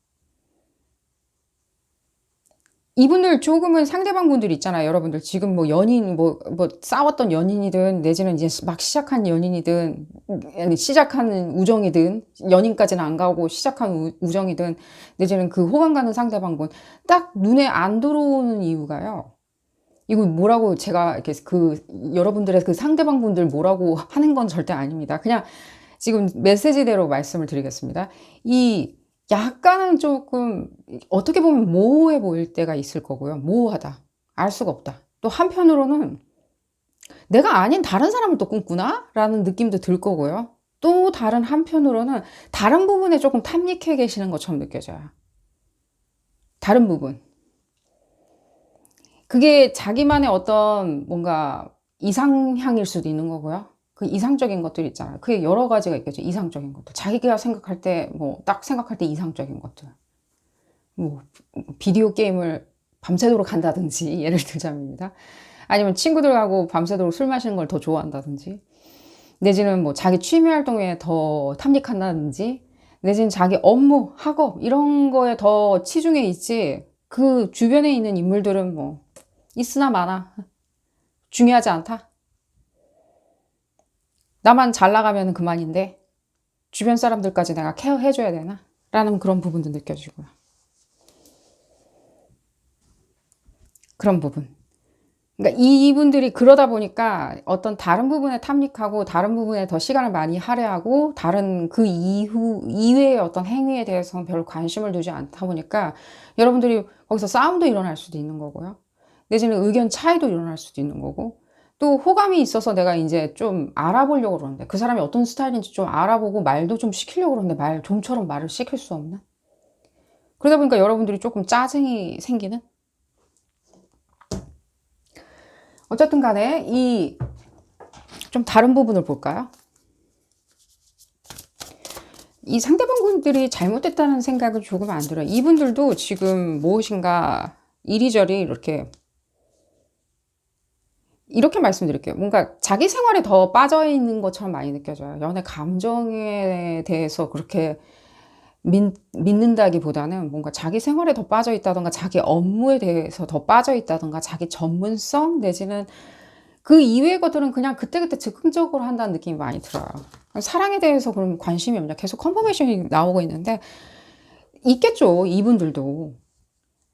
이분들 조금은 상대방 분들 있잖아요. 여러분들 지금 뭐 연인, 뭐 싸웠던 연인이든, 내지는 이제 막 시작한 연인이든, 시작하는 우정이든, 연인까지는 안 가고 시작한 우정이든, 내지는 그 호감 가는 상대방 분, 딱 눈에 안 들어오는 이유가요. 이거 뭐라고 제가 이렇게 여러분들의 그 상대방 분들 뭐라고 하는 건 절대 아닙니다. 그냥 지금 메시지대로 말씀을 드리겠습니다. 이 약간은 조금 어떻게 보면 모호해 보일 때가 있을 거고요. 모호하다. 알 수가 없다. 또 한편으로는 내가 아닌 다른 사람을 또 꿈꾸나? 라는 느낌도 들 거고요. 또 다른 한편으로는 다른 부분에 조금 탐닉해 계시는 것처럼 느껴져요. 다른 부분. 그게 자기만의 어떤 뭔가 이상향일 수도 있는 거고요. 그 이상적인 것들 있잖아요. 그게 여러 가지가 있겠죠. 이상적인 것들. 자기가 생각할 때, 뭐, 딱 생각할 때 이상적인 것들. 뭐, 비디오 게임을 밤새도록 한다든지, 예를 들자면입니다. 아니면 친구들하고 밤새도록 술 마시는 걸 더 좋아한다든지, 내지는 뭐 자기 취미 활동에 더 탐닉한다든지, 내지는 자기 업무, 학업, 이런 거에 더 치중해 있지, 그 주변에 있는 인물들은 뭐, 있으나 마나, 중요하지 않다. 나만 잘 나가면 그만인데, 주변 사람들까지 내가 케어해줘야 되나? 라는 그런 부분도 느껴지고요. 그런 부분. 그러니까 이분들이 그러다 보니까 어떤 다른 부분에 탐닉하고 다른 부분에 더 시간을 많이 할애하고 다른 그 이외의 어떤 행위에 대해서 별 관심을 두지 않다 보니까 여러분들이 거기서 싸움도 일어날 수도 있는 거고요. 내지는 의견 차이도 일어날 수도 있는 거고 또 호감이 있어서 내가 이제 좀 알아보려고 그러는데 그 사람이 어떤 스타일인지 좀 알아보고 말도 좀 시키려고 그러는데 좀처럼 말을 시킬 수 없는 그러다 보니까 여러분들이 조금 짜증이 생기는 어쨌든 간에 이 좀 다른 부분을 볼까요? 이 상대방분들이 잘못됐다는 생각은 조금 안 들어요. 이분들도 지금 무엇인가 이리저리 이렇게 말씀드릴게요. 뭔가 자기 생활에 더 빠져 있는 것처럼 많이 느껴져요. 연애 감정에 대해서 그렇게 믿는다기보다는 뭔가 자기 생활에 더 빠져 있다던가 자기 업무에 대해서 더 빠져 있다던가 자기 전문성 내지는 그 이외의 것들은 그냥 그때그때 즉흥적으로 한다는 느낌이 많이 들어요. 사랑에 대해서 그럼 관심이 없냐. 계속 컨퍼메이션이 나오고 있는데 있겠죠. 이분들도.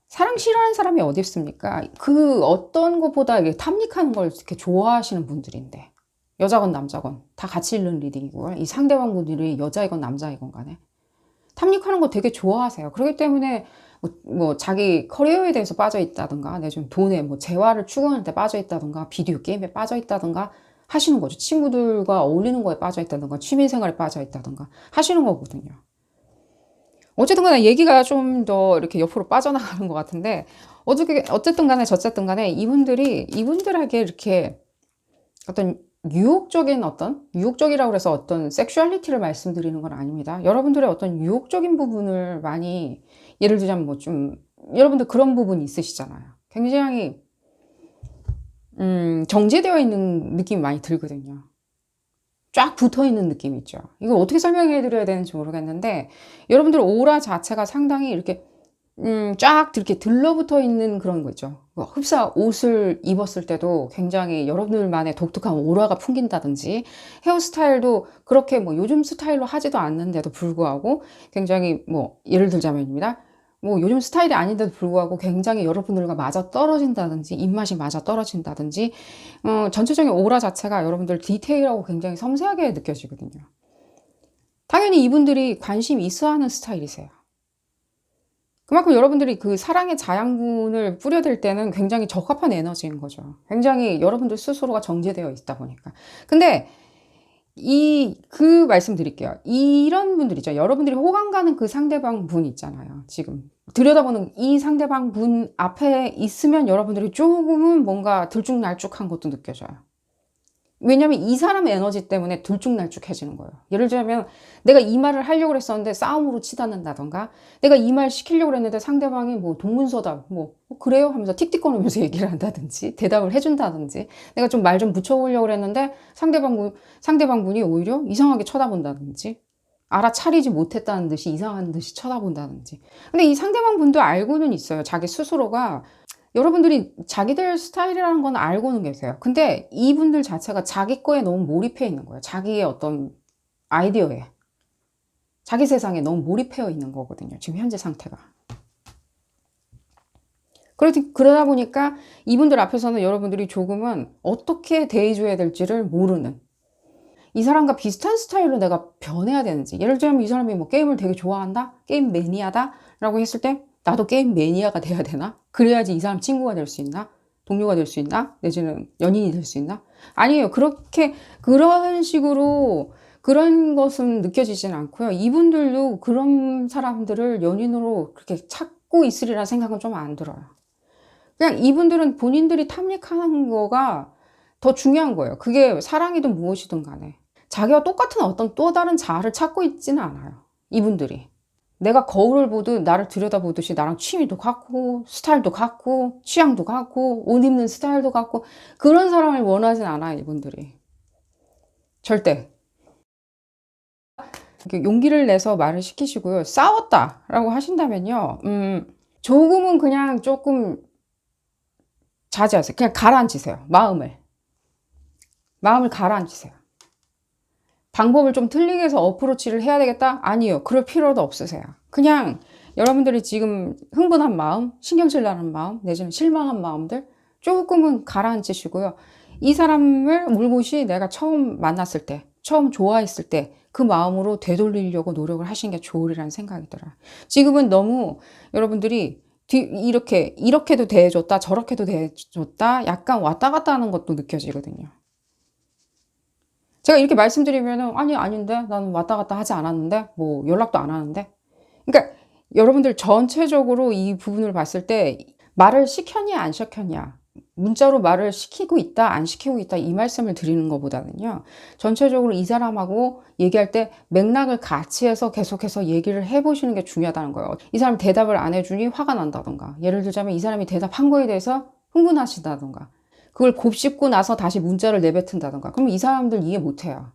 사랑 싫어하는 사람이 어디 있습니까? 그 어떤 것보다 탐닉하는 걸 이렇게 좋아하시는 분들인데 여자건 남자건 다 같이 읽는 리딩이고요. 이 상대방 분들이 여자이건 남자이건 간에 탐닉하는 거 되게 좋아하세요. 그렇기 때문에 뭐 자기 커리어에 대해서 빠져 있다든가, 내 좀 돈에 뭐 재화를 추구하는 데 빠져 있다든가, 비디오 게임에 빠져 있다든가 하시는 거죠. 친구들과 어울리는 거에 빠져 있다든가, 취미 생활에 빠져 있다든가 하시는 거거든요. 어쨌든 간에 얘기가 좀 더 이렇게 옆으로 빠져나가는 것 같은데, 어쨌든 간에 저쨌든 간에 이분들에게 이렇게 어떤 유혹적이라고 해서 어떤 섹슈얼리티를 말씀드리는 건 아닙니다. 여러분들의 어떤 유혹적인 부분을 많이, 예를 들자면 뭐 좀, 여러분들 그런 부분이 있으시잖아요. 굉장히, 정제되어 있는 느낌이 많이 들거든요. 쫙 붙어 있는 느낌이 있죠. 이거 어떻게 설명해 드려야 되는지 모르겠는데, 여러분들 오라 자체가 상당히 이렇게 쫙 이렇게 들러붙어 있는 그런 거 있죠. 흡사 옷을 입었을 때도 굉장히 여러분들만의 독특한 오라가 풍긴다든지 헤어스타일도 그렇게 뭐 요즘 스타일로 하지도 않는데도 불구하고 굉장히 뭐 예를 들자면입니다. 뭐 요즘 스타일이 아닌데도 불구하고 굉장히 여러분들과 맞아 떨어진다든지 입맛이 맞아 떨어진다든지 전체적인 오라 자체가 여러분들 디테일하고 굉장히 섬세하게 느껴지거든요. 당연히 이분들이 관심 있어 하는 스타일이세요. 그만큼 여러분들이 그 사랑의 자양분을 뿌려댈 때는 굉장히 적합한 에너지인 거죠. 굉장히 여러분들 스스로가 정제되어 있다 보니까. 근데 그 말씀 드릴게요. 이런 분들 있죠. 여러분들이 호감 가는 그 상대방 분 있잖아요. 지금 들여다보는 이 상대방 분 앞에 있으면 여러분들이 조금은 뭔가 들쭉날쭉한 것도 느껴져요. 왜냐면 이 사람의 에너지 때문에 들쭉날쭉해지는 거예요. 예를 들자면 내가 이 말을 하려고 했었는데 싸움으로 치닫는다던가 내가 이 말 시키려고 했는데 상대방이 뭐 동문서답 그래요 하면서 틱틱거리면서 얘기를 한다든지 대답을 해준다든지 내가 좀 말 좀 붙여보려고 했는데 상대방분이 오히려 이상하게 쳐다본다든지 알아차리지 못했다는 듯이 이상한 듯이 쳐다본다든지 근데 이 상대방 분도 알고는 있어요. 자기 스스로가 여러분들이 자기들 스타일이라는 건 알고는 계세요. 근데 이분들 자체가 자기 거에 너무 몰입해 있는 거예요. 자기의 어떤 아이디어에. 자기 세상에 너무 몰입해 있는 거거든요. 지금 현재 상태가. 그러다 보니까 이분들 앞에서는 여러분들이 조금은 어떻게 대해줘야 될지를 모르는. 이 사람과 비슷한 스타일로 내가 변해야 되는지. 예를 들면 이 사람이 뭐 게임을 되게 좋아한다? 게임 매니아다? 라고 했을 때 나도 게임 매니아가 돼야 되나? 그래야지 이 사람 친구가 될 수 있나? 동료가 될 수 있나? 내지는 연인이 될 수 있나? 아니에요. 그런 식으로 그런 것은 느껴지진 않고요. 이분들도 그런 사람들을 연인으로 그렇게 찾고 있으리라는 생각은 좀 안 들어요. 그냥 이분들은 본인들이 탐닉하는 거가 더 중요한 거예요. 그게 사랑이든 무엇이든 간에. 자기와 똑같은 어떤 또 다른 자아를 찾고 있지는 않아요. 이분들이. 내가 거울을 보듯 나를 들여다보듯이 나랑 취미도 같고 스타일도 같고 취향도 같고 옷 입는 스타일도 같고 그런 사람을 원하진 않아요. 이분들이. 절대. 이렇게 용기를 내서 말을 시키시고요. 싸웠다라고 하신다면요. 조금은 그냥 조금 자제하세요. 그냥 가라앉히세요. 마음을 가라앉히세요. 방법을 좀 틀리게 해서 어프로치를 해야 되겠다? 아니요. 그럴 필요도 없으세요. 그냥 여러분들이 지금 흥분한 마음, 신경질 나는 마음, 내지는 실망한 마음들 조금은 가라앉히시고요. 이 사람을 물고시 내가 처음 만났을 때, 처음 좋아했을 때 그 마음으로 되돌리려고 노력을 하시는 게 좋으리라는 생각이 들어요. 지금은 너무 여러분들이 이렇게도 대해줬다, 저렇게도 대해줬다, 약간 왔다 갔다 하는 것도 느껴지거든요. 제가 이렇게 말씀드리면은, 아니, 아닌데? 나는 왔다 갔다 하지 않았는데? 뭐, 연락도 안 하는데? 그러니까, 여러분들 전체적으로 이 부분을 봤을 때, 말을 시켰냐, 안 시켰냐. 문자로 말을 시키고 있다, 안 시키고 있다, 이 말씀을 드리는 것보다는요, 전체적으로 이 사람하고 얘기할 때 맥락을 같이 해서 계속해서 얘기를 해보시는 게 중요하다는 거예요. 이 사람이 대답을 안 해주니 화가 난다던가, 예를 들자면 이 사람이 대답한 거에 대해서 흥분하신다던가, 그걸 곱씹고 나서 다시 문자를 내뱉은다던가, 그럼 이 사람들 이해 못해요.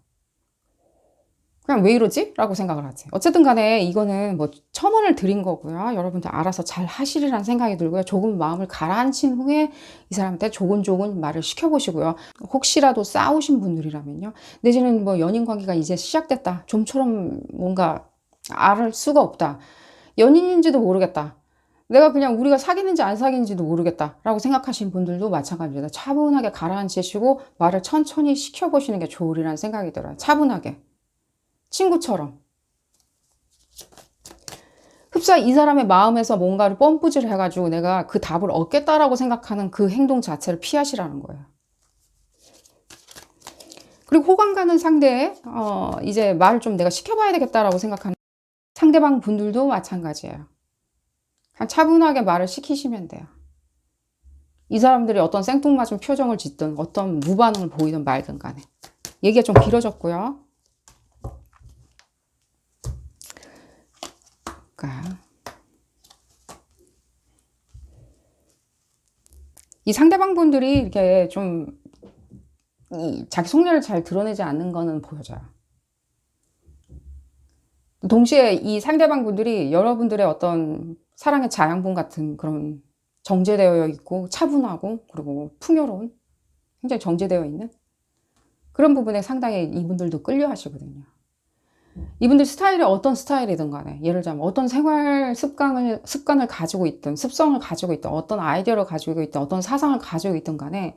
그냥 왜 이러지? 라고 생각을 하지. 어쨌든 간에 이거는 뭐 첨언을 드린 거고요. 여러분들 알아서 잘 하시리라는 생각이 들고요. 조금 마음을 가라앉힌 후에 이 사람한테 조곤조곤 말을 시켜보시고요. 혹시라도 싸우신 분들이라면요. 내지는 뭐 연인 관계가 이제 시작됐다. 좀처럼 뭔가 알 수가 없다. 연인인지도 모르겠다. 내가 그냥 우리가 사귀는지 안 사귀는지도 모르겠다 라고 생각하시는 분들도 마찬가지입니다. 차분하게 가라앉히시고 말을 천천히 시켜보시는 게 좋으리라는 생각이 들어요. 차분하게. 친구처럼. 흡사 이 사람의 마음에서 뭔가를 펌프질 해가지고 내가 그 답을 얻겠다라고 생각하는 그 행동 자체를 피하시라는 거예요. 그리고 호감 가는 상대에 이제 말을 좀 내가 시켜봐야 되겠다라고 생각하는 상대방 분들도 마찬가지예요. 그냥 차분하게 말을 시키시면 돼요. 이 사람들이 어떤 생뚱맞은 표정을 짓든 어떤 무반응을 보이든 말든 간에. 얘기가 좀 길어졌고요. 이 상대방 분들이 이렇게 좀 자기 속내를 잘 드러내지 않는 거는 보여져요. 동시에 이 상대방 분들이 여러분들의 어떤 사랑의 자양분 같은 그런 정제되어 있고 차분하고 그리고 풍요로운 굉장히 정제되어 있는 그런 부분에 상당히 이분들도 끌려 하시거든요. 이분들 스타일이 어떤 스타일이든 간에 예를 들자면 어떤 생활 습관을 가지고 있든 습성을 가지고 있든 어떤 아이디어를 가지고 있든 어떤 사상을 가지고 있든 간에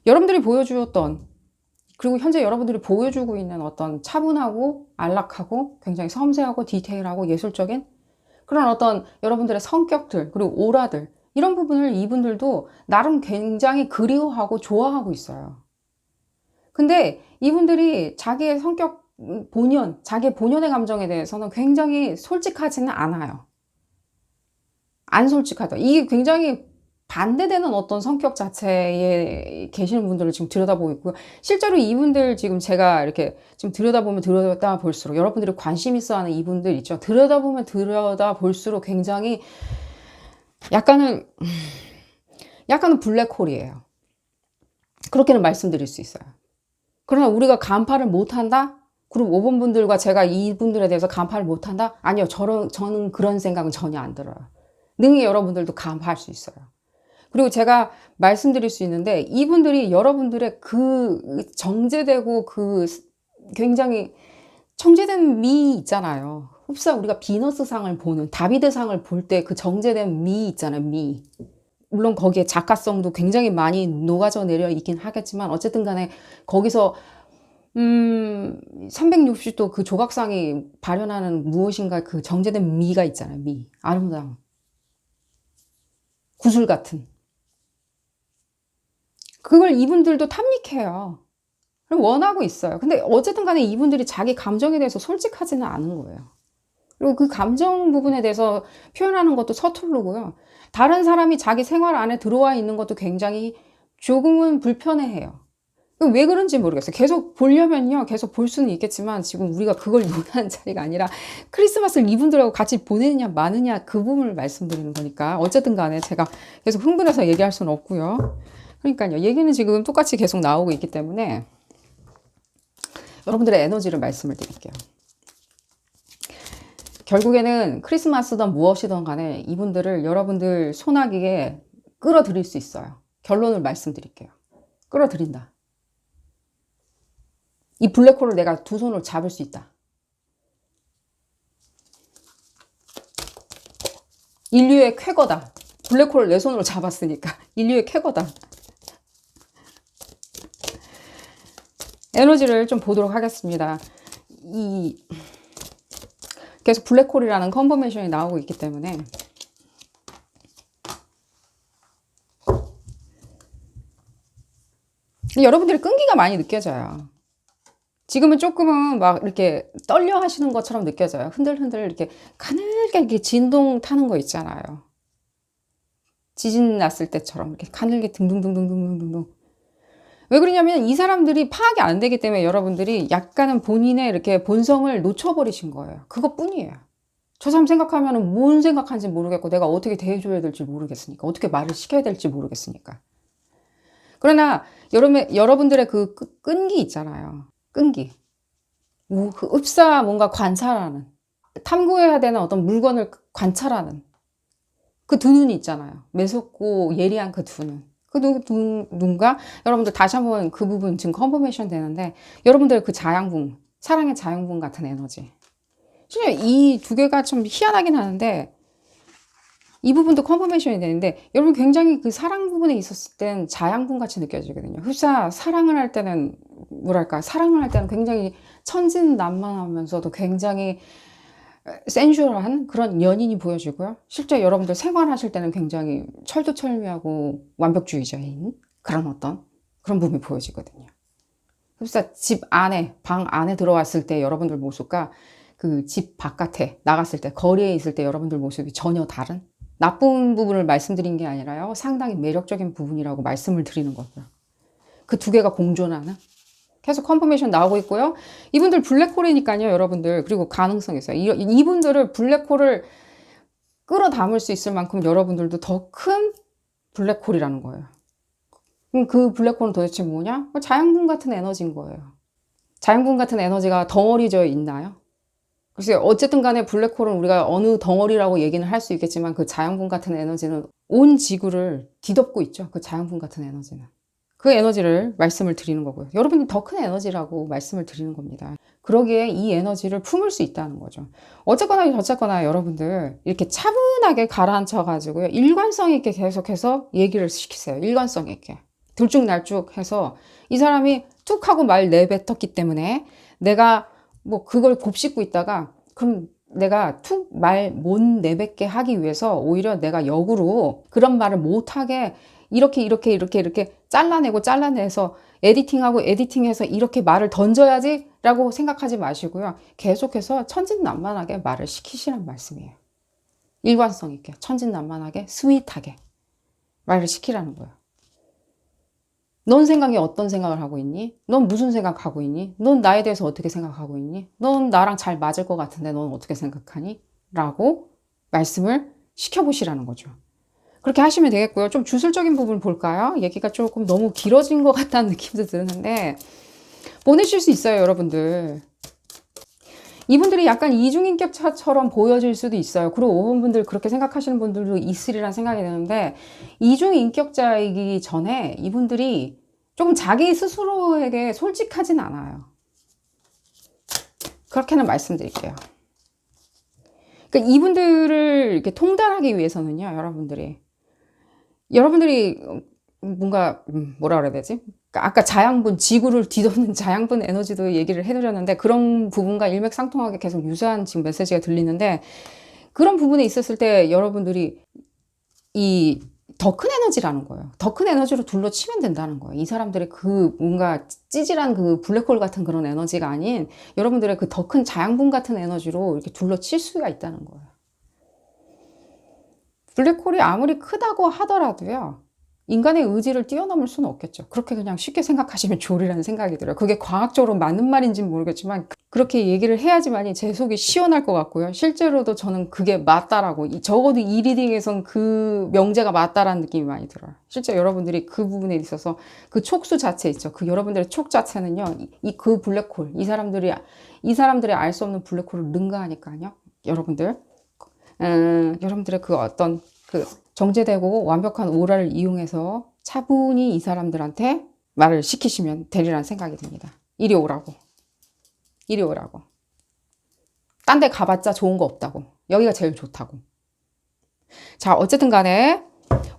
여러분들이 보여주었던 그리고 현재 여러분들이 보여주고 있는 어떤 차분하고 안락하고 굉장히 섬세하고 디테일하고 예술적인 그런 어떤 여러분들의 성격들 그리고 오라들 이런 부분을 이분들도 나름 굉장히 그리워하고 좋아하고 있어요. 근데 이분들이 자기의 성격 자기의 본연의 감정에 대해서는 굉장히 솔직하지는 않아요. 안 솔직하다. 이게 굉장히 반대되는 어떤 성격 자체에 계시는 분들을 지금 들여다보고 있고요. 실제로 이분들 지금 제가 이렇게 지금 들여다볼수록 여러분들이 관심 있어 하는 이분들 있죠. 들여다볼수록 굉장히 약간은 블랙홀이에요. 그렇게는 말씀드릴 수 있어요. 그러나 우리가 간파를 못한다? 그럼 5번 분들과 제가 이분들에 대해서 간파를 못한다? 아니요. 저는 그런 생각은 전혀 안 들어요. 능히 여러분들도 간파할 수 있어요. 그리고 제가 말씀드릴 수 있는데 이분들이 여러분들의 그 정제되고 그 굉장히 정제된 미 있잖아요. 흡사 우리가 비너스상을 보는 다비드상을 볼 때 그 정제된 미 있잖아요. 미. 물론 거기에 작가성도 굉장히 많이 녹아져 내려 있긴 하겠지만 어쨌든 간에 거기서 360도 그 조각상이 발현하는 무엇인가 그 정제된 미가 있잖아요. 미. 아름다움. 구슬 같은. 그걸 이분들도 탐닉해요. 그리고 원하고 있어요. 근데 어쨌든 간에 이분들이 자기 감정에 대해서 솔직하지는 않은 거예요. 그리고 그 감정 부분에 대해서 표현하는 것도 서투르고요. 다른 사람이 자기 생활 안에 들어와 있는 것도 굉장히 조금은 불편해해요. 왜 그런지 모르겠어요. 계속 보려면요. 계속 볼 수는 있겠지만 지금 우리가 그걸 논하는 자리가 아니라 크리스마스를 이분들하고 같이 보내느냐 마느냐 그 부분을 말씀드리는 거니까 어쨌든 간에 제가 계속 흥분해서 얘기할 수는 없고요. 그러니까요. 얘기는 지금 똑같이 계속 나오고 있기 때문에 여러분들의 에너지를 말씀을 드릴게요. 결국에는 크리스마스든 무엇이든 간에 이분들을 여러분들 소나기에 끌어들일 수 있어요. 결론을 말씀드릴게요. 끌어들인다. 이 블랙홀을 내가 두 손으로 잡을 수 있다. 인류의 쾌거다. 블랙홀을 내 손으로 잡았으니까 인류의 쾌거다. 에너지를 좀 보도록 하겠습니다. 계속 블랙홀이라는 컨퍼메이션이 나오고 있기 때문에 여러분들이 끈기가 많이 느껴져요. 지금은 조금은 막 이렇게 떨려 하시는 것처럼 느껴져요. 흔들흔들 이렇게 가늘게 이렇게 진동 타는 거 있잖아요. 지진 났을 때처럼 이렇게 가늘게 둥둥둥둥둥둥둥. 왜 그러냐면 이 사람들이 파악이 안 되기 때문에 여러분들이 약간은 본인의 이렇게 본성을 놓쳐버리신 거예요. 그것뿐이에요. 저 사람 생각하면 뭔 생각하는지 모르겠고 내가 어떻게 대해줘야 될지 모르겠으니까 어떻게 말을 시켜야 될지 모르겠으니까. 그러나 여러분들의 그 끈기 있잖아요. 끈기. 그 흡사 뭔가 관찰하는 탐구해야 되는 어떤 물건을 관찰하는 그 두 눈이 있잖아요. 매섭고 예리한 그 두 눈. 그 눈과 여러분들 다시 한번 그 부분 지금 컨퍼메이션 되는데 여러분들 그 자양분, 사랑의 자양분 같은 에너지. 실제 이 두 개가 좀 희한하긴 하는데 이 부분도 컨퍼메이션이 되는데 여러분 굉장히 그 사랑 부분에 있었을 땐 자양분 같이 느껴지거든요. 흡사 사랑을 할 때는 뭐랄까 사랑을 할 때는 굉장히 천진난만하면서도 굉장히 센슈얼한 그런 연인이 보여지고요. 실제 여러분들 생활하실 때는 굉장히 철두철미하고 완벽주의자인 그런 부분이 보여지거든요. 흡사 집 안에 방 안에 들어왔을 때 여러분들 모습과 그 집 바깥에 나갔을 때 거리에 있을 때 여러분들 모습이 전혀 다른 나쁜 부분을 말씀드린 게 아니라요. 상당히 매력적인 부분이라고 말씀을 드리는 거고요. 그 두 개가 공존하는 계속 컨퍼메이션 나오고 있고요. 이분들 블랙홀이니까요. 여러분들 그리고 가능성이 있어요. 이분들을 블랙홀을 끌어담을 수 있을 만큼 여러분들도 더 큰 블랙홀이라는 거예요. 그럼 그 블랙홀은 도대체 뭐냐? 자양분 같은 에너지인 거예요. 자양분 같은 에너지가 덩어리져 있나요? 글쎄요. 어쨌든 간에 블랙홀은 우리가 어느 덩어리라고 얘기는 할 수 있겠지만 그 자양분 같은 에너지는 온 지구를 뒤덮고 있죠. 그 자양분 같은 에너지는. 그 에너지를 말씀을 드리는 거고요. 여러분이 더 큰 에너지라고 말씀을 드리는 겁니다. 그러기에 이 에너지를 품을 수 있다는 거죠. 어쨌거나 저쨌거나 여러분들 이렇게 차분하게 가라앉혀가지고요. 일관성 있게 계속해서 얘기를 시키세요. 일관성 있게. 들쭉날쭉 해서 이 사람이 툭 하고 말 내뱉었기 때문에 내가 뭐 그걸 곱씹고 있다가 그럼 내가 툭 말 못 내뱉게 하기 위해서 오히려 내가 역으로 그런 말을 못하게 이렇게 잘라내서 에디팅해서 이렇게 말을 던져야지 라고 생각하지 마시고요. 계속해서 천진난만하게 말을 시키시란 말씀이에요. 일관성 있게 천진난만하게 스윗하게 말을 시키라는 거예요. 넌 생각이 어떤 생각을 하고 있니? 넌 무슨 생각하고 있니? 넌 나에 대해서 어떻게 생각하고 있니? 넌 나랑 잘 맞을 것 같은데 넌 어떻게 생각하니? 라고 말씀을 시켜보시라는 거죠. 그렇게 하시면 되겠고요. 좀 주술적인 부분 볼까요? 얘기가 조금 너무 길어진 것 같다는 느낌도 드는데 보내실 수 있어요, 여러분들. 이분들이 약간 이중인격자처럼 보여질 수도 있어요. 그리고 5번 분들 그렇게 생각하시는 분들도 있으리란 생각이 드는데 이중인격자이기 전에 이분들이 조금 자기 스스로에게 솔직하진 않아요. 그렇게는 말씀드릴게요. 그러니까 이분들을 이렇게 통달하기 위해서는요, 여러분들이 뭔가 뭐라 그래야 되지? 그러니까 아까 자양분, 지구를 뒤덮는 자양분 에너지도 얘기를 해드렸는데 그런 부분과 일맥상통하게 계속 유사한 지금 메시지가 들리는데 그런 부분에 있었을 때 여러분들이 이 더 큰 에너지라는 거예요. 더 큰 에너지로 둘러치면 된다는 거예요. 이 사람들의 그 뭔가 찌질한 그 블랙홀 같은 그런 에너지가 아닌 여러분들의 그 더 큰 자양분 같은 에너지로 이렇게 둘러칠 수가 있다는 거예요. 블랙홀이 아무리 크다고 하더라도요. 인간의 의지를 뛰어넘을 수는 없겠죠. 그렇게 그냥 쉽게 생각하시면 좋으리라는 생각이 들어요. 그게 과학적으로 맞는 말인지는 모르겠지만 그렇게 얘기를 해야지만이 제 속이 시원할 것 같고요. 실제로도 저는 그게 맞다라고, 적어도 이 리딩에선 그 명제가 맞다라는 느낌이 많이 들어요. 실제 여러분들이 그 부분에 있어서 그 촉수 자체 있죠. 그 여러분들의 촉 자체는요. 그 블랙홀, 이 사람들이 알 수 없는 블랙홀을 능가하니까요. 여러분들의 그 어떤 그 정제되고 완벽한 오라를 이용해서 차분히 이 사람들한테 말을 시키시면 되리라는 생각이 듭니다. 이리 오라고. 이리 오라고. 딴 데 가봤자 좋은 거 없다고. 여기가 제일 좋다고. 자, 어쨌든 간에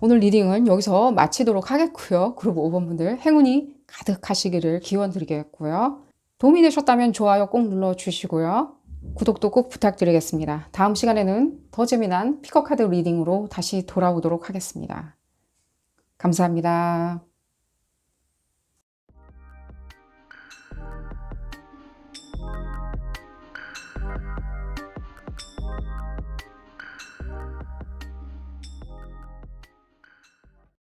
오늘 리딩은 여기서 마치도록 하겠고요. 그룹 5번 분들 행운이 가득하시기를 기원 드리겠고요. 도움이 되셨다면 좋아요 꼭 눌러주시고요. 구독도 꼭 부탁드리겠습니다. 다음 시간에는 더 재미난 피커카드 리딩으로 다시 돌아오도록 하겠습니다. 감사합니다.